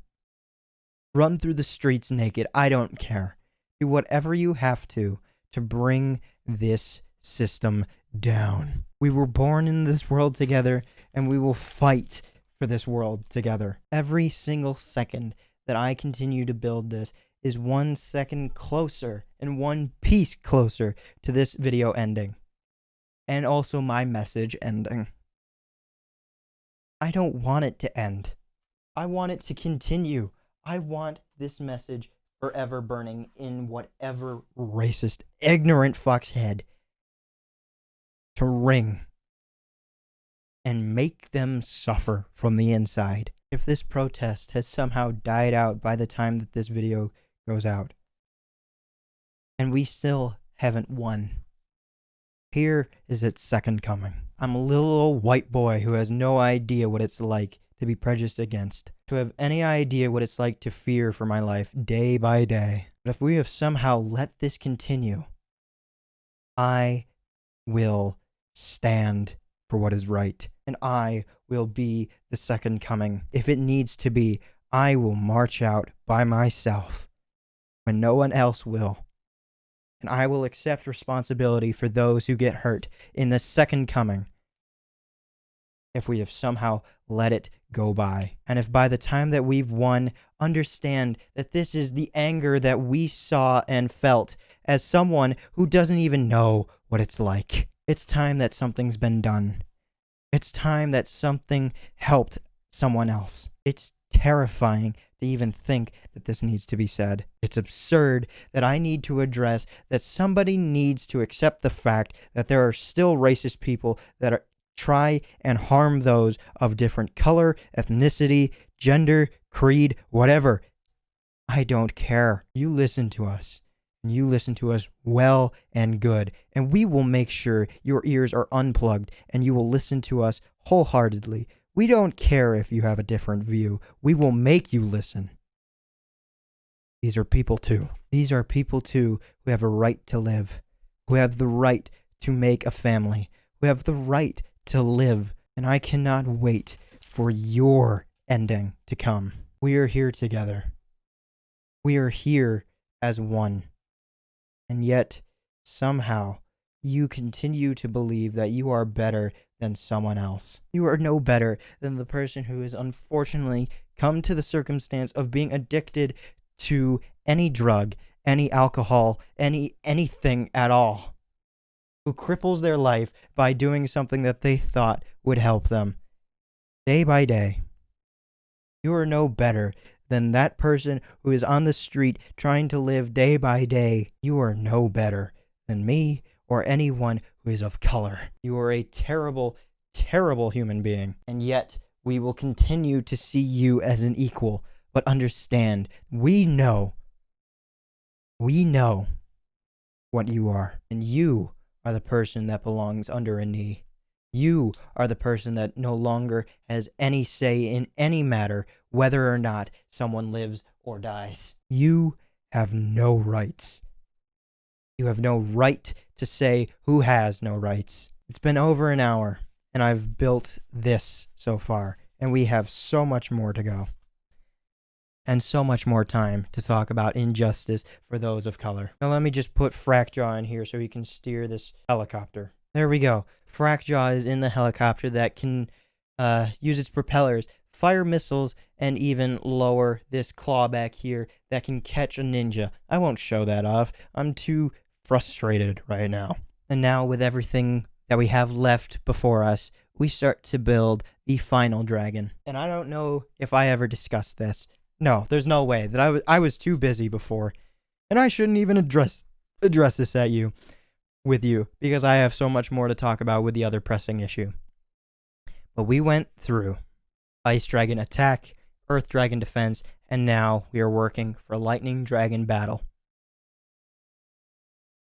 Run through the streets naked. I don't care. Do whatever you have to bring this system down. We were born in this world together, and we will fight for this world together. Every single second that I continue to build this is 1 second closer and one piece closer to this video ending. And also my message ending. I don't want it to end. I want it to continue. I want this message forever burning in whatever racist, ignorant fuck's head to ring and make them suffer from the inside. If this protest has somehow died out by the time that this video goes out, and we still haven't won, here is its second coming. I'm a little old white boy who has no idea what it's like to be prejudiced against, to have any idea what it's like to fear for my life day by day. But if we have somehow let this continue, I will stand for what is right, and I will be the second coming. If it needs to be, I will march out by myself when no one else will. And I will accept responsibility for those who get hurt in the second coming. if we have somehow let it go by. And if by the time that we've won, understand that this is the anger that we saw and felt as someone who doesn't even know what it's like. It's time that something's been done. It's time that something helped someone else. It's terrifying to even think that this needs to be said. It's absurd that I need to address that somebody needs to accept the fact that there are still racist people that try and harm those of different color, ethnicity, gender, creed, whatever. I don't care. You listen to us. And you listen to us well and good. And we will make sure your ears are unplugged and you will listen to us wholeheartedly. We don't care if you have a different view. We will make you listen. These are people too. These are people too who have a right to live, who have the right to make a family, who have the right to live. And I cannot wait for your ending to come. We are here together. We are here as one. And yet, somehow, you continue to believe that you are better than someone else. You are no better than the person who has unfortunately come to the circumstance of being addicted to any drug, any alcohol, anything at all, who cripples their life by doing something that they thought would help them day by day. You are no better than that person who is on the street trying to live day by day. You are no better than me or anyone who is of color. You are a terrible, terrible human being. And yet, we will continue to see you as an equal. But understand, we know what you are. And you are the person that belongs under a knee. You are the person that no longer has any say in any matter, whether or not someone lives or dies. You have no rights. You have no right to say who has no rights. It's been over an hour, and I've built this so far, and we have so much more to go. And so much more time to talk about injustice for those of color. Now let me just put Frackjaw in here so he can steer this helicopter. There we go. Frackjaw is in the helicopter that can use its propellers, fire missiles, and even lower this claw back here that can catch a ninja. I won't show that off. I'm too frustrated right now. And now with everything that we have left before us, we start to build the final dragon. And I don't know if I ever discussed this. No, there's no way that I was too busy before. And I shouldn't even address this with you because I have so much more to talk about with the other pressing issue. But we went through Ice Dragon Attack, Earth Dragon Defense, and now we are working for Lightning Dragon Battle.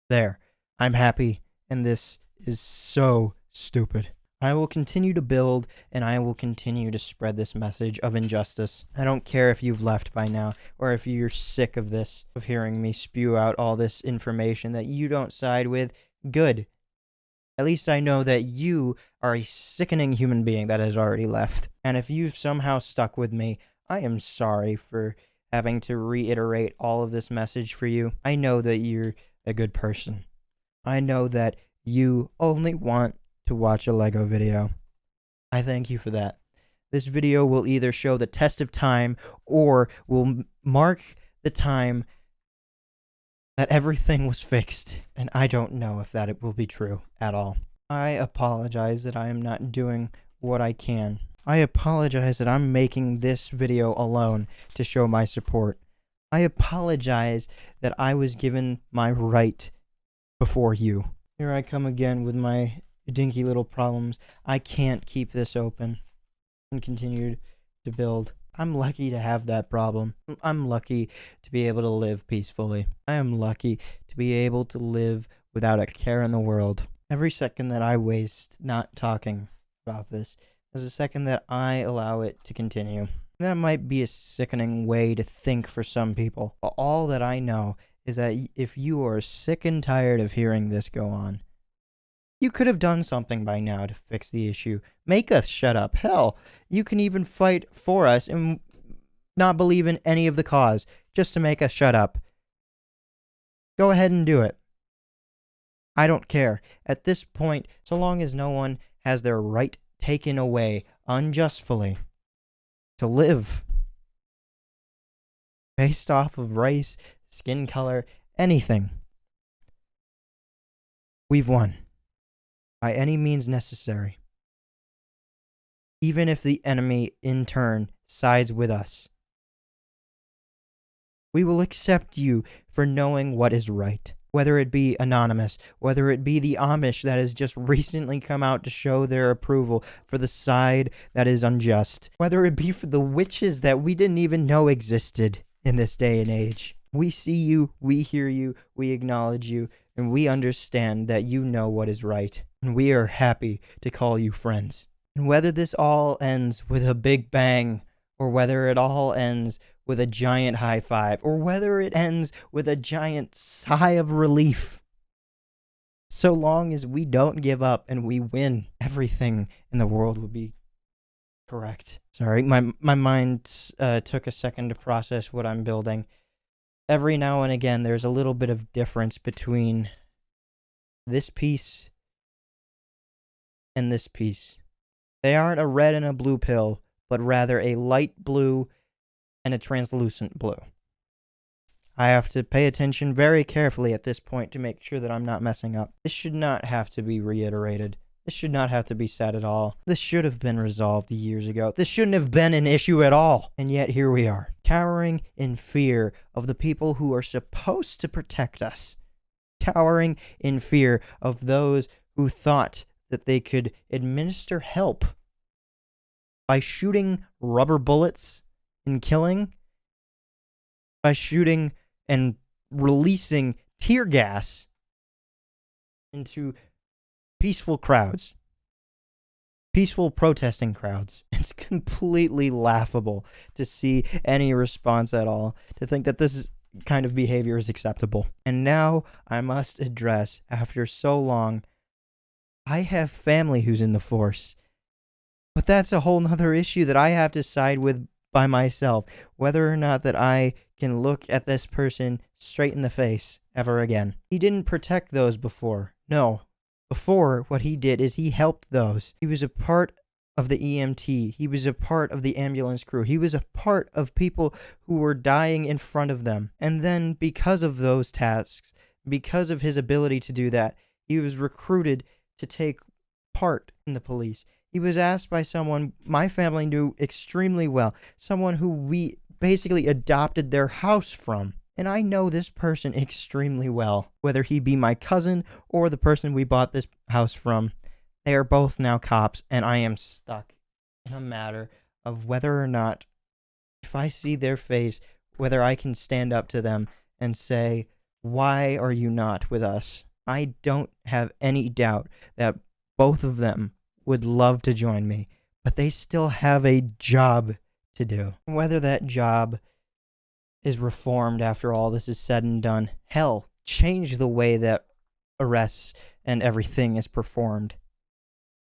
There. I'm happy, and this is so stupid. I will continue to build, and I will continue to spread this message of injustice. I don't care if you've left by now, or if you're sick of this, of hearing me spew out all this information that you don't side with. Good. At least I know that you are a sickening human being that has already left. And if you've somehow stuck with me, I am sorry for having to reiterate all of this message for you. I know that you're a good person. I know that you only want to watch a Lego video. I thank you for that. This video will either show the test of time or will mark the time that everything was fixed, and I don't know if that it will be true at all. I apologize that I am not doing what I can. I apologize that I'm making this video alone to show my support. I apologize that I was given my right before you. Here I come again with my dinky little problems. I can't keep this open and continue to build. I'm lucky to have that problem. I'm lucky to be able to live peacefully. I am lucky to be able to live without a care in the world. Every second that I waste not talking about this is a second that I allow it to continue. That might be a sickening way to think for some people. But all that I know is that if you are sick and tired of hearing this go on, you could have done something by now to fix the issue. Make us shut up. Hell, you can even fight for us and not believe in any of the cause just to make us shut up. Go ahead and do it. I don't care. At this point, so long as no one has their right taken away unjustly to live based off of race, skin color, anything. We've won by any means necessary. Even if the enemy in turn sides with us, we will accept you for knowing what is right. Whether it be anonymous, whether it be the Amish that has just recently come out to show their approval for the side that is unjust, whether it be for the witches that we didn't even know existed in this day and age. We see you, we hear you, we acknowledge you, and we understand that you know what is right, and we are happy to call you friends. And whether this all ends with a big bang, or whether it all ends with a giant high five, or whether it ends with a giant sigh of relief, so long as we don't give up and we win, everything in the world will be correct. Sorry, my mind took a second to process what I'm building. Every now and again, there's a little bit of difference between this piece and this piece. They aren't a red and a blue pill, but rather a light blue and a translucent blue. I have to pay attention very carefully at this point to make sure that I'm not messing up. This should not have to be reiterated. This should not have to be said at all. This should have been resolved years ago. This shouldn't have been an issue at all. And yet here we are, cowering in fear of the people who are supposed to protect us. Cowering in fear of those who thought that they could administer help by shooting rubber bullets and killing, by shooting and releasing tear gas into peaceful crowds, peaceful protesting crowds. It's completely laughable to see any response at all, to think that this kind of behavior is acceptable. And now I must address, after so long, I have family who's in the force. But that's a whole nother issue that I have to side with by myself, whether or not that I can look at this person straight in the face ever again. He didn't protect those before. No. Before, what he did is he helped those. He was a part of the EMT. He was a part of the ambulance crew. He was a part of people who were dying in front of them. And then, because of those tasks, because of his ability to do that, he was recruited to take part in the police. He was asked by someone my family knew extremely well, someone who we basically adopted their house from. And I know this person extremely well, whether he be my cousin or the person we bought this house from. They are both now cops, and I am stuck in a matter of whether or not, if I see their face, whether I can stand up to them and say, "Why are you not with us?" I don't have any doubt that both of them would love to join me, but they still have a job to do. Whether that job is reformed after all this is said and done, hell, change the way that arrests and everything is performed.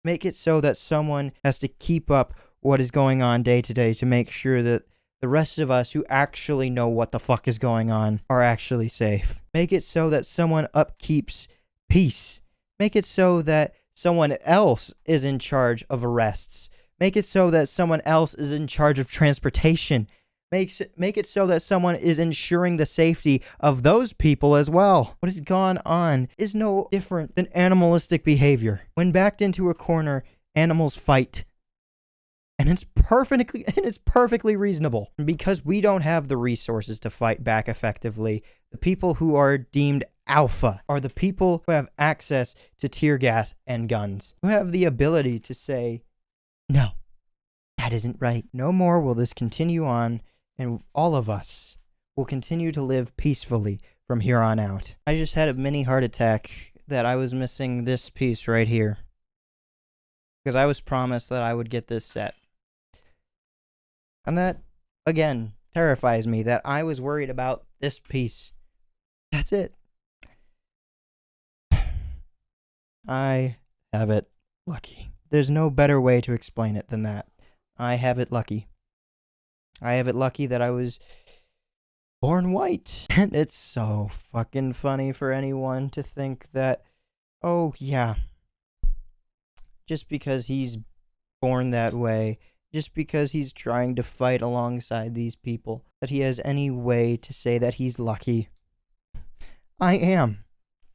Make it so that someone has to keep up what is going on day to day to make sure that the rest of us who actually know what the fuck is going on are actually safe. Make it so that someone upkeeps peace. Make it so that someone else is in charge of arrests. Make it so that someone else is in charge of transportation. Make it so that someone is ensuring the safety of those people as well. What has gone on is no different than animalistic behavior. When backed into a corner, animals fight. And it's perfectly reasonable. And because we don't have the resources to fight back effectively, the people who are deemed alpha are the people who have access to tear gas and guns, who have the ability to say, "No, that isn't right. No more will this continue on, and all of us will continue to live peacefully from here on out." I just had a mini heart attack that I was missing this piece right here, because I was promised that I would get this set. And that, again, terrifies me that I was worried about this piece. That's it. I have it lucky. There's no better way to explain it than that. I have it lucky. I have it lucky that I was born white. And it's so fucking funny for anyone to think that, oh yeah, just because he's born that way just because he's trying to fight alongside these people, that he has any way to say that he's lucky. I am.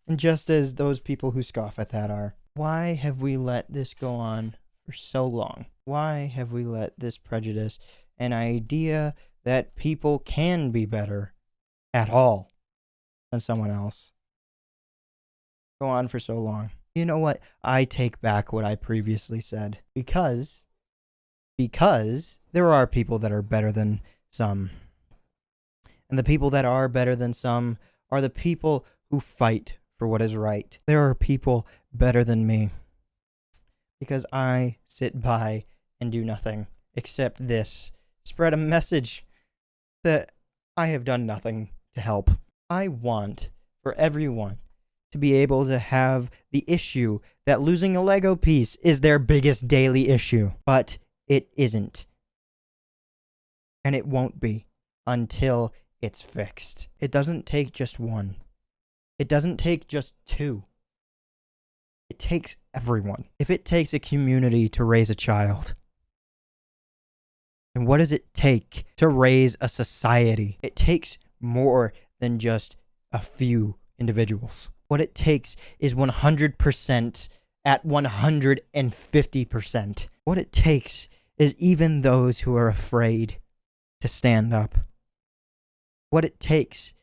And just as those people who scoff at that are. Why have we let this go on for so long? Why have we let this prejudice, an idea that people can be better at all than someone else, go on for so long? You know what? I take back what I previously said. Because there are people that are better than some. And the people that are better than some are the people who fight for what is right. There are people better than me. Because I sit by and do nothing except this. Spread a message that I have done nothing to help. I want for everyone to be able to have the issue that losing a Lego piece is their biggest daily issue. But it isn't. And it won't be until it's fixed. It doesn't take just one. It doesn't take just two. It takes everyone. If it takes a community to raise a child, then what does it take to raise a society? It takes more than just a few individuals. What it takes is 100% at 150%. What it takes is even those who are afraid to stand up. What it takes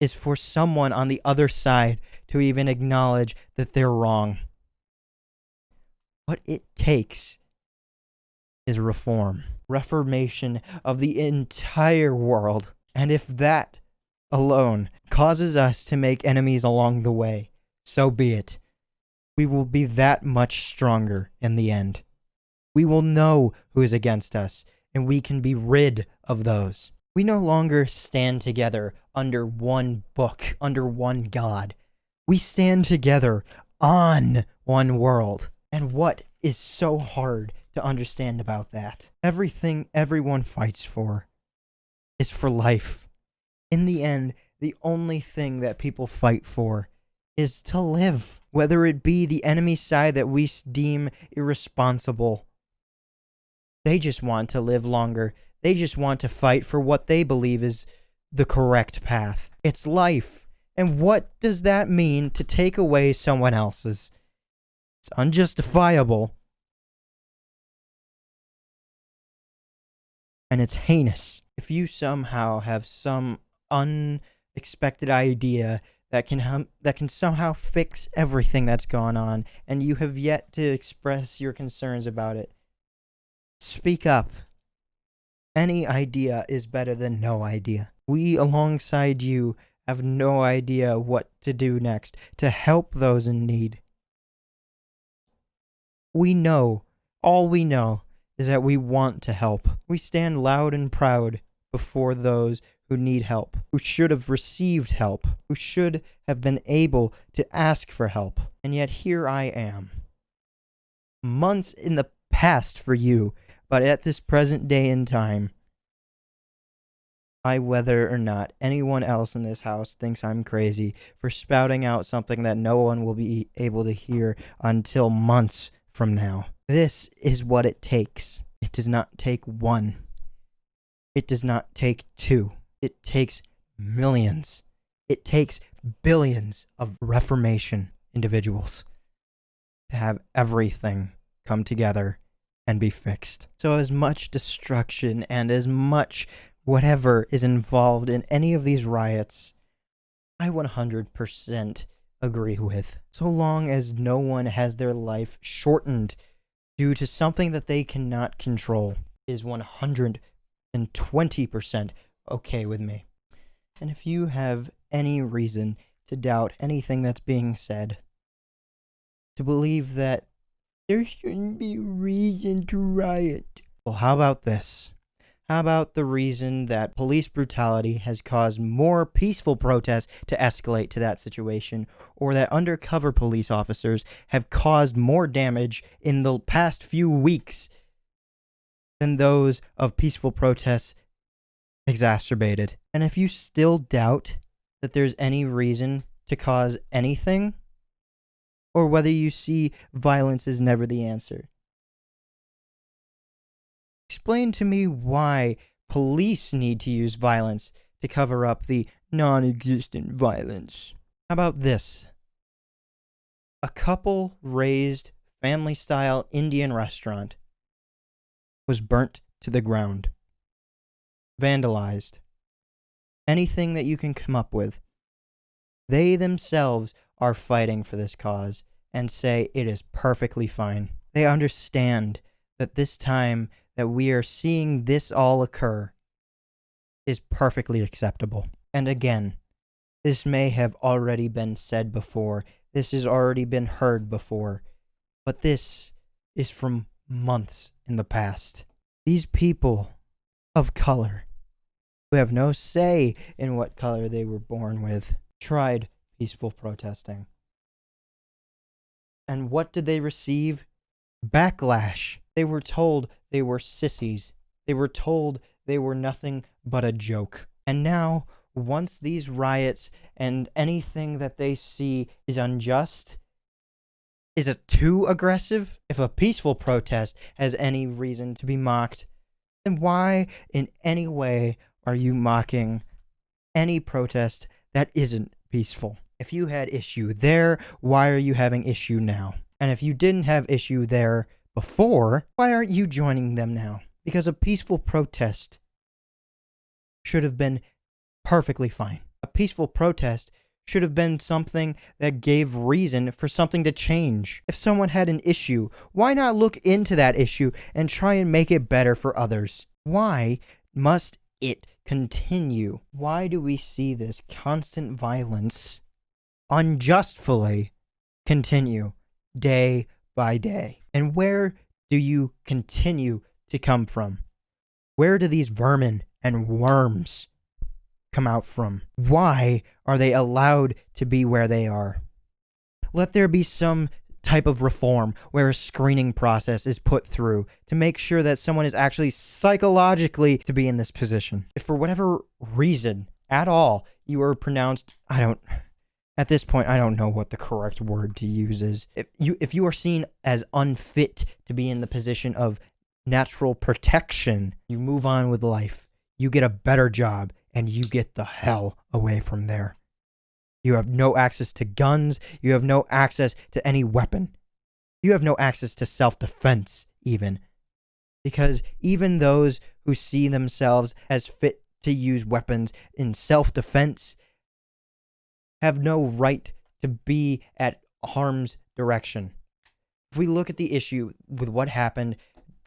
is for someone on the other side to even acknowledge that they're wrong. What it takes is reform. Reformation of the entire world. And if that alone causes us to make enemies along the way, so be it. We will be that much stronger in the end. We will know who is against us, and we can be rid of those. We no longer stand together under one book, under one God. We stand together on one world. And what is so hard to understand about that? Everything everyone fights for is for life. In the end, the only thing that people fight for is to live, whether it be the enemy side that we deem irresponsible. They just want to live longer. They just want to fight for what they believe is the correct path. It's life. And what does that mean to take away someone else's? It's unjustifiable. And it's heinous. If you somehow have some unexpected idea that can somehow fix everything that's gone on, and you have yet to express your concerns about it, speak up. Any idea is better than no idea. We, alongside you, have no idea what to do next to help those in need. All we know is that we want to help. We stand loud and proud before those who need help, who should have received help, who should have been able to ask for help. And yet here I am. Months in the past for you, but at this present day in time, whether or not anyone else in this house thinks I'm crazy for spouting out something that no one will be able to hear until months from now. This is what it takes. It does not take one. It does not take two. It takes millions. It takes billions of Reformation individuals to have everything come together and be fixed. So as much destruction and as much whatever is involved in any of these riots, I 100% agree with. So long as no one has their life shortened due to something that they cannot control, is 120% okay with me. And if you have any reason to doubt anything that's being said, to believe that there shouldn't be reason to riot, well, how about this? How about the reason that police brutality has caused more peaceful protests to escalate to that situation, or that undercover police officers have caused more damage in the past few weeks than those of peaceful protests exacerbated? And if you still doubt that there's any reason to cause anything, or whether you see violence is never the answer, explain to me why police need to use violence to cover up the non-existent violence. How about this? A couple raised family-style Indian restaurant was burnt to the ground, vandalized, anything that you can come up with. They themselves are fighting for this cause and say it is perfectly fine. They understand that this time that we are seeing this all occur is perfectly acceptable. And again, this may have already been said before. This has already been heard before. But this is from months in the past. These people of color, who have no say in what color they were born with, tried peaceful protesting. And what did they receive? Backlash. They were told they were sissies. They were told they were nothing but a joke. And now, once these riots and anything that they see is unjust, is it too aggressive? If a peaceful protest has any reason to be mocked, then why in any way are you mocking any protest that isn't peaceful? If you had issue there, why are you having issue now? And if you didn't have issue there before, why aren't you joining them now? Because a peaceful protest should have been perfectly fine. A peaceful protest should have been something that gave reason for something to change. If someone had an issue, why not look into that issue and try and make it better for others? Why must it continue? Why do we see this constant violence unjustly continue day by day? And where do you continue to come from? Where do these vermin and worms come out from? Why are they allowed to be where they are? Let there be some type of reform where a screening process is put through to make sure that someone is actually psychologically to be in this position. If for whatever reason at all you are pronounced, at this point, I don't know what the correct word to use is. If you are seen as unfit to be in the position of natural protection, you move on with life. You get a better job, and you get the hell away from there. You have no access to guns. You have no access to any weapon. You have no access to self-defense, even. Because even those who see themselves as fit to use weapons in self-defense have no right to be at harm's direction. If we look at the issue with what happened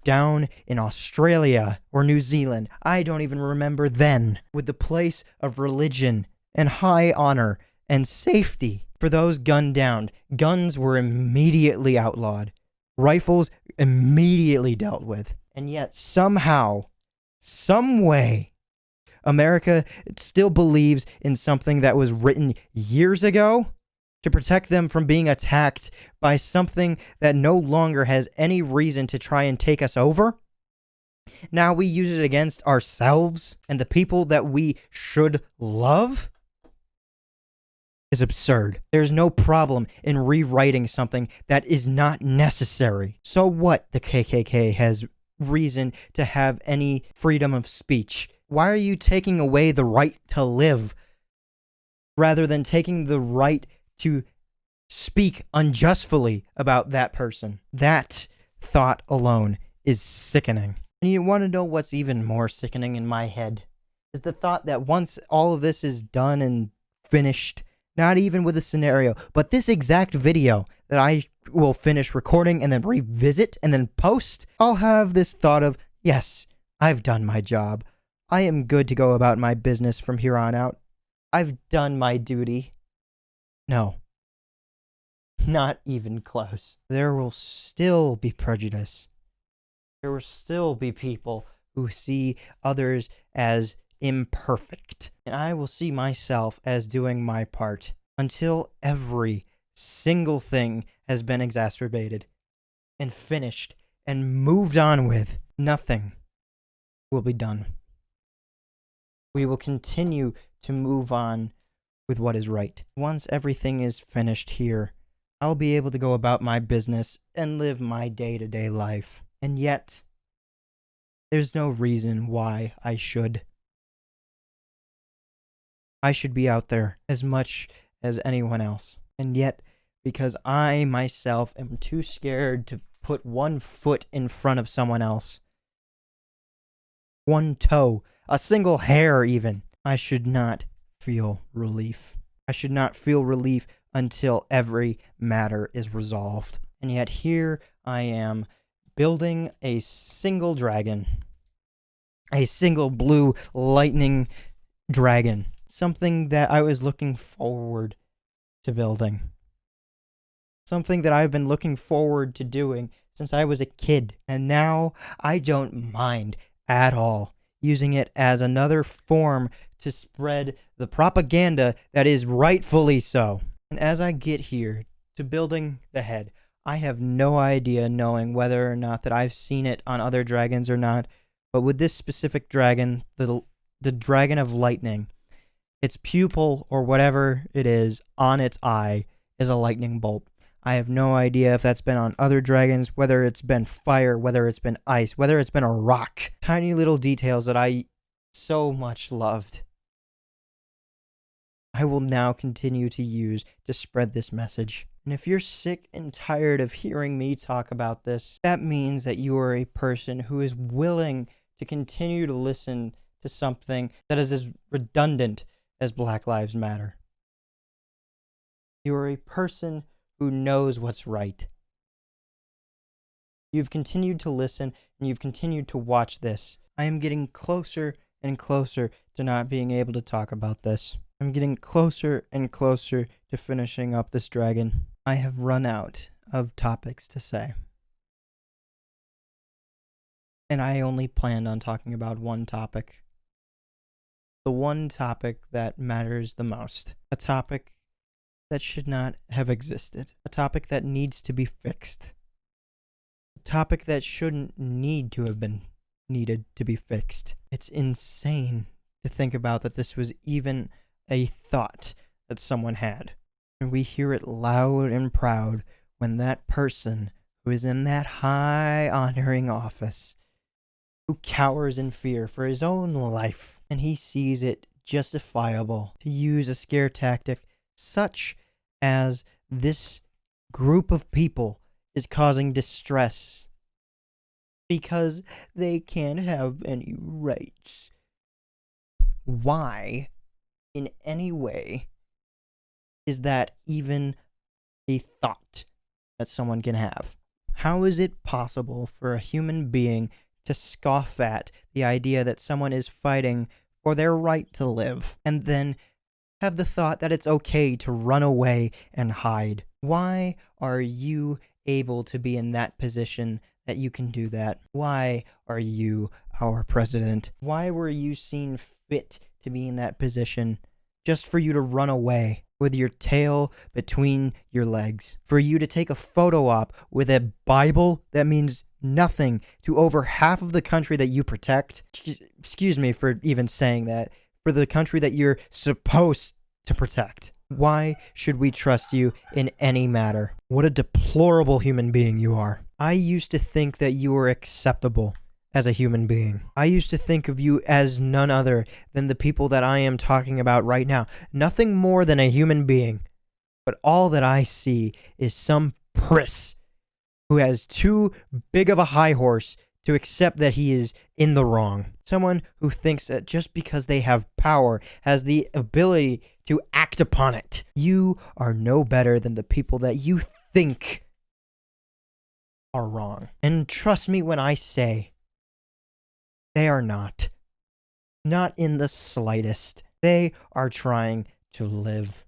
down in Australia or New Zealand, I don't even remember then, with the place of religion and high honor and safety for those gunned down, guns were immediately outlawed. Rifles immediately dealt with. And yet somehow, some way, America still believes in something that was written years ago to protect them from being attacked by something that no longer has any reason to try and take us over. Now we use it against ourselves and the people that we should love. Is absurd. There's no problem in rewriting something that is not necessary. So what the KKK has reason to have any freedom of speech? Why are you taking away the right to live rather than taking the right to speak unjustly about that person? That thought alone is sickening. And you want to know what's even more sickening in my head? Is the thought that once all of this is done and finished, not even with a scenario, but this exact video that I will finish recording and then revisit and then post, I'll have this thought of, yes, I've done my job. I am good to go about my business from here on out. I've done my duty. No. Not even close. There will still be prejudice. There will still be people who see others as imperfect. And I will see myself as doing my part until every single thing has been exacerbated and finished and moved on with. Nothing will be done. We will continue to move on with what is right. Once everything is finished here, I'll be able to go about my business and live my day-to-day life. And yet, There's no reason why I should. I should be out there as much as anyone else. And yet, because I myself am too scared to put one foot in front of someone else, one toe, a single hair even, I should not feel relief. I should not feel relief until every matter is resolved. And yet here I am building a single dragon, a single blue lightning dragon, something that I was looking forward to building, something that I've been looking forward to doing since I was a kid, and now I don't mind at all using it as another form to spread the propaganda that is rightfully so. And as I get here to building the head, I have no idea knowing whether or not that I've seen it on other dragons or not, but with this specific dragon, the Dragon of Lightning, its pupil or whatever it is on its eye is a lightning bolt. I have no idea if that's been on other dragons, whether it's been fire, whether it's been ice, whether it's been a rock. Tiny little details that I so much loved. I will now continue to use to spread this message. And if you're sick and tired of hearing me talk about this, that means that you are a person who is willing to continue to listen to something that is as redundant as Black Lives Matter. You are a person who knows what's right. You've continued to listen and you've continued to watch this. I am getting closer and closer to not being able to talk about this. I'm getting closer and closer to finishing up this dragon. I have run out of topics to say. And I only planned on talking about one topic. The one topic that matters the most. A topic that should not have existed. A topic that needs to be fixed. A topic that shouldn't need to have been needed to be fixed. It's insane to think about that this was even a thought that someone had. And we hear it loud and proud when that person who is in that high honoring office, who cowers in fear for his own life, and he sees it justifiable to use a scare tactic such as this group of people is causing distress because they can't have any rights. Why, in any way, is that even a thought that someone can have? How is it possible for a human being to scoff at the idea that someone is fighting for their right to live, and then have the thought that it's okay to run away and hide? Why are you able to be in that position that you can do that? Why are you our president? Why were you seen fit to be in that position just for you to run away with your tail between your legs? For you to take a photo op with a Bible that means nothing to over half of the country that you protect? Excuse me for even saying that. For the country that you're supposed to protect. Why should we trust you in any matter? What a deplorable human being you are. I used to think that you were acceptable as a human being. I used to think of you as none other than the people that I am talking about right now. Nothing more than a human being. But all that I see is some priss who has too big of a high horse to accept that he is in the wrong. Someone who thinks that just because they have power, has the ability to act upon it. You are no better than the people that you think are wrong. And trust me when I say, they are not. Not in the slightest. They are trying to live.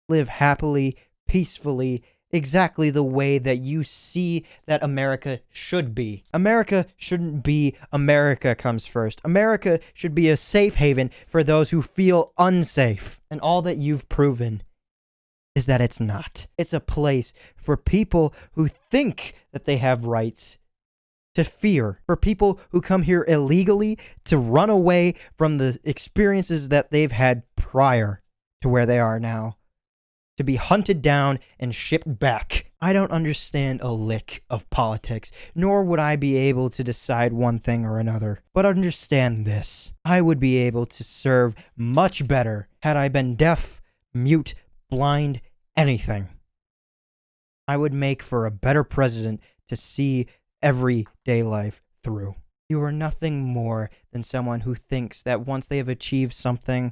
Live happily, peacefully, exactly the way that you see that America should be. America shouldn't be America comes first. America should be a safe haven for those who feel unsafe. And all that you've proven is that it's not. It's a place for people who think that they have rights to fear, for people who come here illegally to run away from the experiences that they've had prior to where they are now, to be hunted down and shipped back. I don't understand a lick of politics, nor would I be able to decide one thing or another. But understand this, I would be able to serve much better had I been deaf, mute, blind, anything. I would make for a better president to see everyday life through. You are nothing more than someone who thinks that once they have achieved something,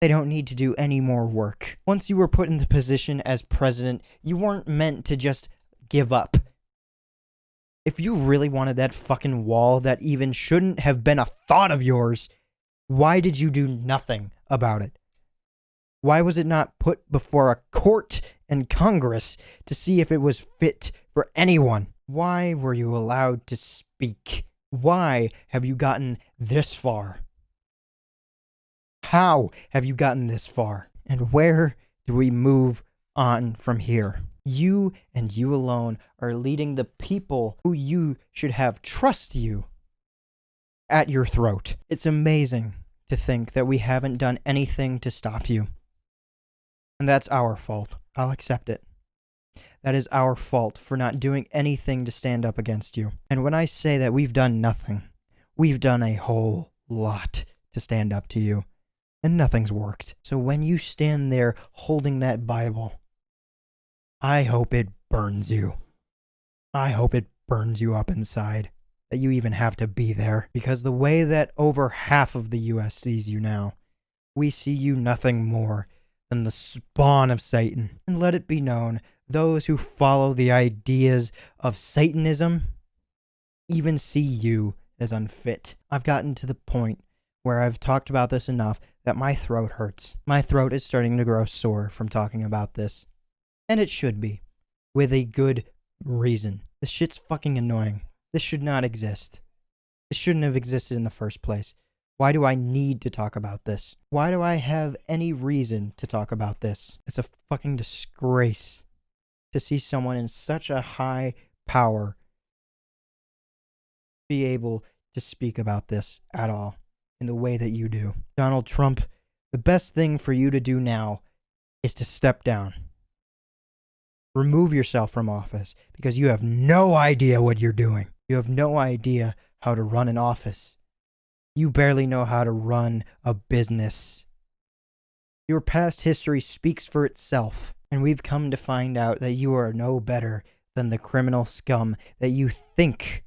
they don't need to do any more work. Once you were put in the position as president, you weren't meant to just give up. If you really wanted that fucking wall that even shouldn't have been a thought of yours, why did you do nothing about it? Why was it not put before a court and Congress to see if it was fit for anyone? Why were you allowed to speak? Why have you gotten this far? How have you gotten this far? And where do we move on from here? You and you alone are leading the people who you should have trust you at your throat. It's amazing to think that we haven't done anything to stop you. And that's our fault. I'll accept it. That is our fault for not doing anything to stand up against you. And when I say that we've done nothing, we've done a whole lot to stand up to you. And nothing's worked. So when you stand there holding that Bible, I hope it burns you. I hope it burns you up inside, that you even have to be there. Because the way that over half of the US sees you now, we see you nothing more than the spawn of Satan. And let it be known, those who follow the ideas of Satanism even see you as unfit. I've gotten to the point where I've talked about this enough that my throat hurts. My throat is starting to grow sore from talking about this. And it should be. With a good reason. This shit's fucking annoying. This should not exist. This shouldn't have existed in the first place. Why do I need to talk about this? Why do I have any reason to talk about this? It's a fucking disgrace to see someone in such a high power be able to speak about this at all. In the way that you do. Donald Trump, the best thing for you to do now is to step down. Remove yourself from office because you have no idea what you're doing. You have no idea how to run an office. You barely know how to run a business. Your past history speaks for itself, and we've come to find out that you are no better than the criminal scum that you think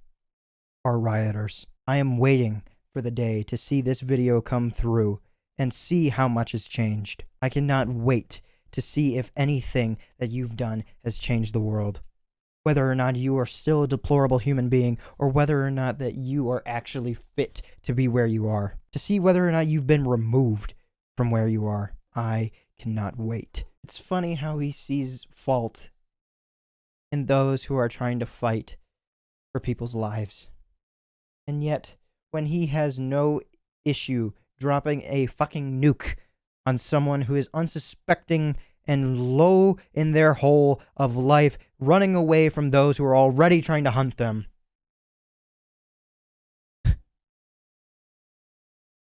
are rioters. I am waiting for the day to see this video come through and see how much has changed. I cannot wait to see if anything that you've done has changed the world. Whether or not you are still a deplorable human being, or whether or not that you are actually fit to be where you are. To see whether or not you've been removed from where you are. I cannot wait. It's funny how he sees fault in those who are trying to fight for people's lives. And yet, when he has no issue dropping a fucking nuke on someone who is unsuspecting and low in their hole of life, running away from those who are already trying to hunt them.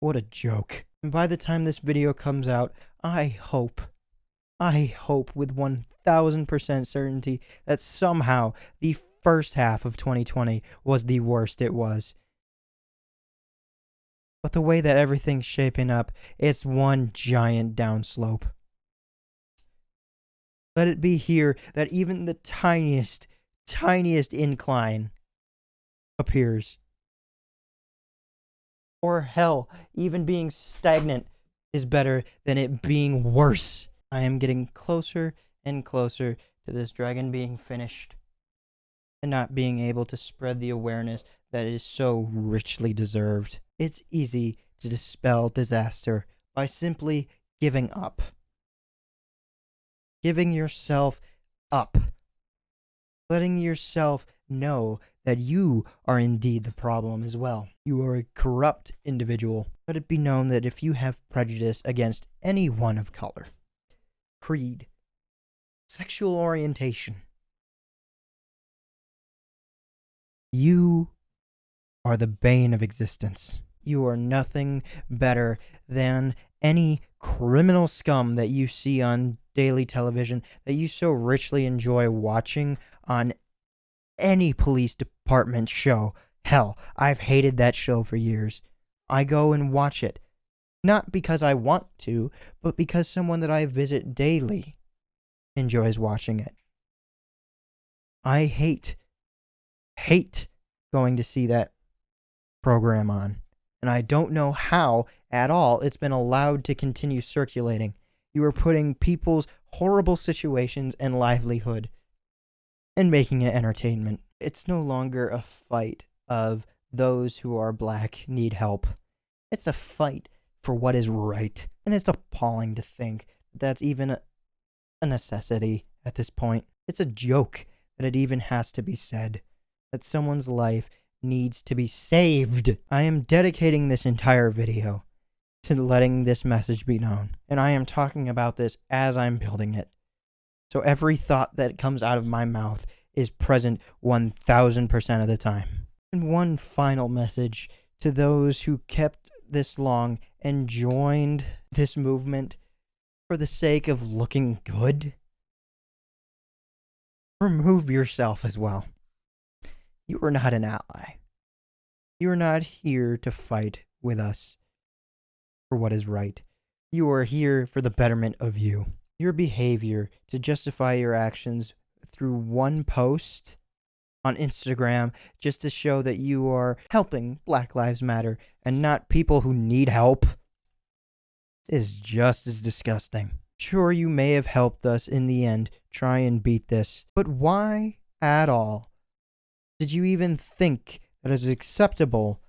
What a joke. And by the time this video comes out, I hope with 1000% certainty that somehow the first half of 2020 was the worst it was. But the way that everything's shaping up, it's one giant downslope. Let it be here that even the tiniest incline appears. Or hell, even being stagnant is better than it being worse. I am getting closer and closer to this dragon being finished and not being able to spread the awareness that is so richly deserved. It's easy to dispel disaster by simply giving up. Giving yourself up. Letting yourself know that you are indeed the problem as well. You are a corrupt individual. Let it be known that if you have prejudice against anyone of color, creed, sexual orientation, you are the bane of existence. You are nothing better than any criminal scum that you see on daily television, that you so richly enjoy watching on any police department show. Hell, I've hated that show for years. I go and watch it, not because I want to, but because someone that I visit daily enjoys watching it. I hate going to see that program on, and I don't know how at all it's been allowed to continue circulating. You are putting people's horrible situations and livelihood and making it entertainment. It's no longer a fight of those who are black need help. It's a fight for what is right, and it's appalling to think that's even a necessity at this point. It's a joke that it even has to be said, that someone's life needs to be saved. I am dedicating this entire video to letting this message be known, and I am talking about this as I'm building it. So every thought that comes out of my mouth is present 1000% of the time. And one final message to those who kept this long and joined this movement for the sake of looking good. Remove yourself as well. You are not an ally. You are not here to fight with us for what is right. You are here for the betterment of you. Your behavior to justify your actions through one post on Instagram just to show that you are helping Black Lives Matter and not people who need help is just as disgusting. Sure, you may have helped us in the end try and beat this, but why at all did you even think that it was acceptable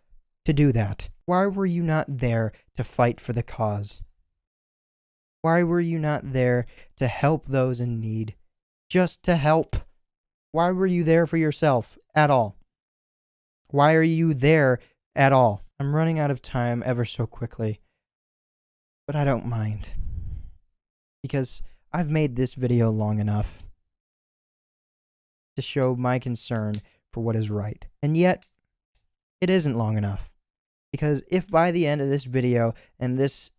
to do that? Why were you not there to fight for the cause? Why were you not there to help those in need? Just to help. Why were you there for yourself at all? Why are you there at all? I'm running out of time ever so quickly, but I don't mind, because I've made this video long enough to show my concern for what is right. And yet, it isn't long enough, because if by the end of this video and this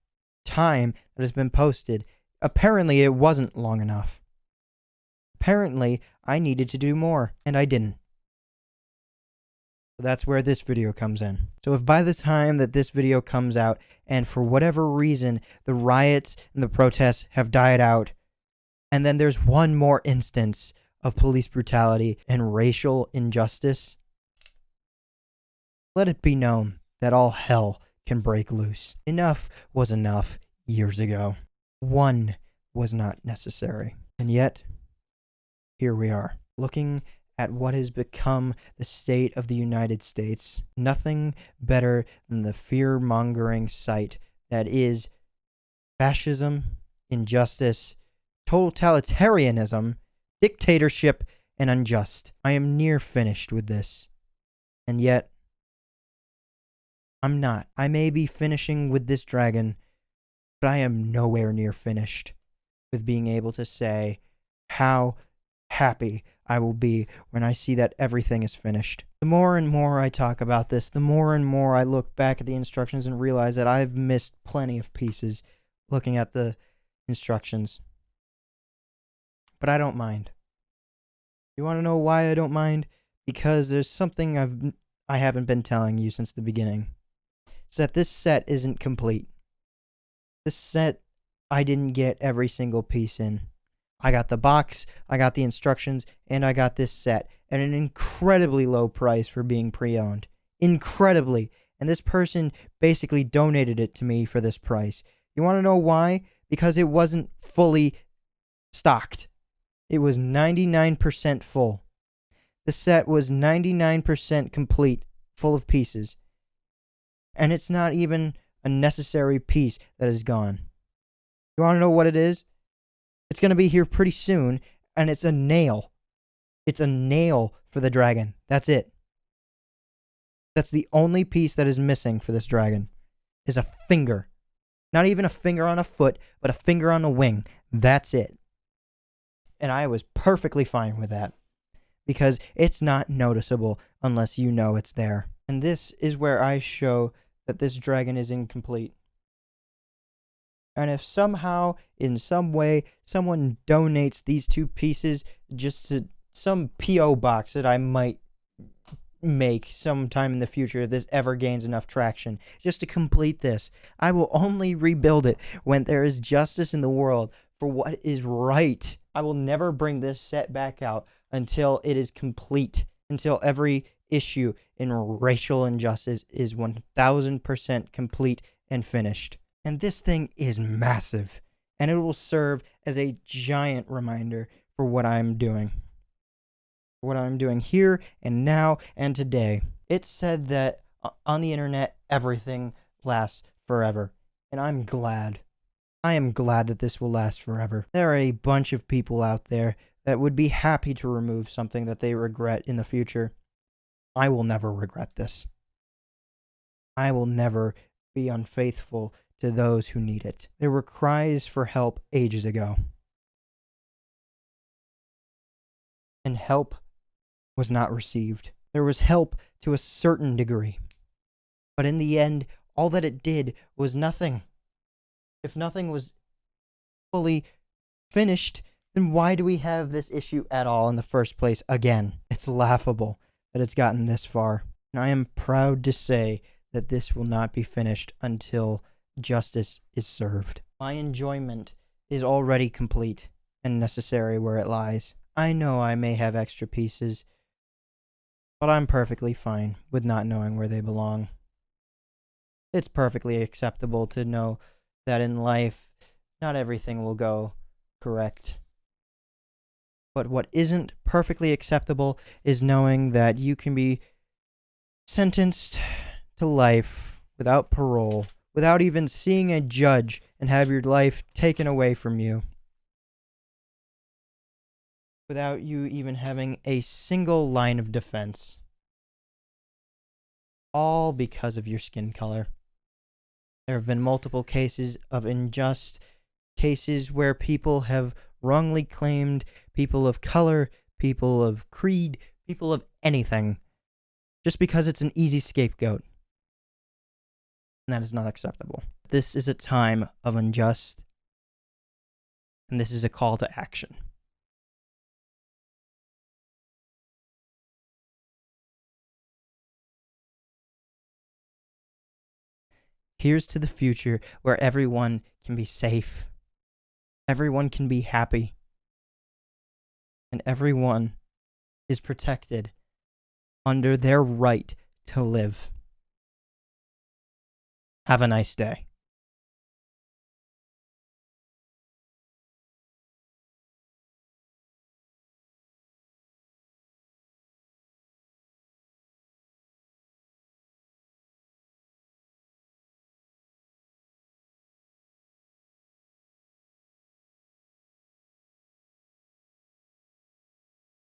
time that has been posted, apparently it wasn't long enough. Apparently, I needed to do more, and I didn't. So that's where this video comes in. So if by the time that this video comes out, and for whatever reason, the riots and the protests have died out, and then there's one more instance of police brutality and racial injustice, let it be known that all hell can break loose. Enough was enough years ago. One was not necessary. And yet, here we are, looking at what has become the state of the United States. Nothing better than the fear-mongering sight that is fascism, injustice, totalitarianism, dictatorship, and unjust. I am near finished with this. And yet, I'm not. I may be finishing with this dragon, but I am nowhere near finished with being able to say how happy I will be when I see that everything is finished. The more and more I talk about this, the more and more I look back at the instructions and realize that I've missed plenty of pieces looking at the instructions. But I don't mind. You want to know why I don't mind? Because there's something I haven't been telling you since the beginning. It's that this set isn't complete. This set, I didn't get every single piece in. I got the box, I got the instructions, and I got this set at an incredibly low price for being pre-owned. Incredibly. And this person basically donated it to me for this price. You want to know why? Because it wasn't fully stocked. It was 99% full. The set was 99% complete, full of pieces. And it's not even a necessary piece that is gone. You want to know what it is? It's going to be here pretty soon, and it's a nail. It's a nail for the dragon. That's it. That's the only piece that is missing for this dragon, is a finger. Not even a finger on a foot, but a finger on a wing. That's it. And I was perfectly fine with that, because it's not noticeable unless you know it's there. And this is where I show that this dragon is incomplete. And if somehow, in some way, someone donates these 2 pieces just to some P.O. box that I might make sometime in the future, if this ever gains enough traction, just to complete this, I will only rebuild it when there is justice in the world for what is right. I will never bring this set back out until it is complete, until every issue in racial injustice is 1000% complete and finished. And this thing is massive, and it will serve as a giant reminder for what I'm doing. What I'm doing here and now and today. It's said that on the internet, everything lasts forever, and I'm glad. I am glad that this will last forever. There are a bunch of people out there that would be happy to remove something that they regret in the future. I will never regret this. I will never be unfaithful to those who need it. There were cries for help ages ago, and help was not received. There was help to a certain degree, but in the end, all that it did was nothing. If nothing was fully finished, then why do we have this issue at all in the first place again? It's laughable that it's gotten this far, and I am proud to say that this will not be finished until justice is served. My enjoyment is already complete and necessary where it lies. I know I may have extra pieces, but I'm perfectly fine with not knowing where they belong. It's perfectly acceptable to know that in life, not everything will go correct. But what isn't perfectly acceptable is knowing that you can be sentenced to life without parole, without even seeing a judge, and have your life taken away from you, without you even having a single line of defense. All because of your skin color. There have been multiple cases of unjust cases where people have wrongly claimed people of color, people of creed, people of anything, just because it's an easy scapegoat. And that is not acceptable. This is a time of unjust, and this is a call to action. Here's to the future where everyone can be safe, everyone can be happy, and everyone is protected under their right to live. Have a nice day.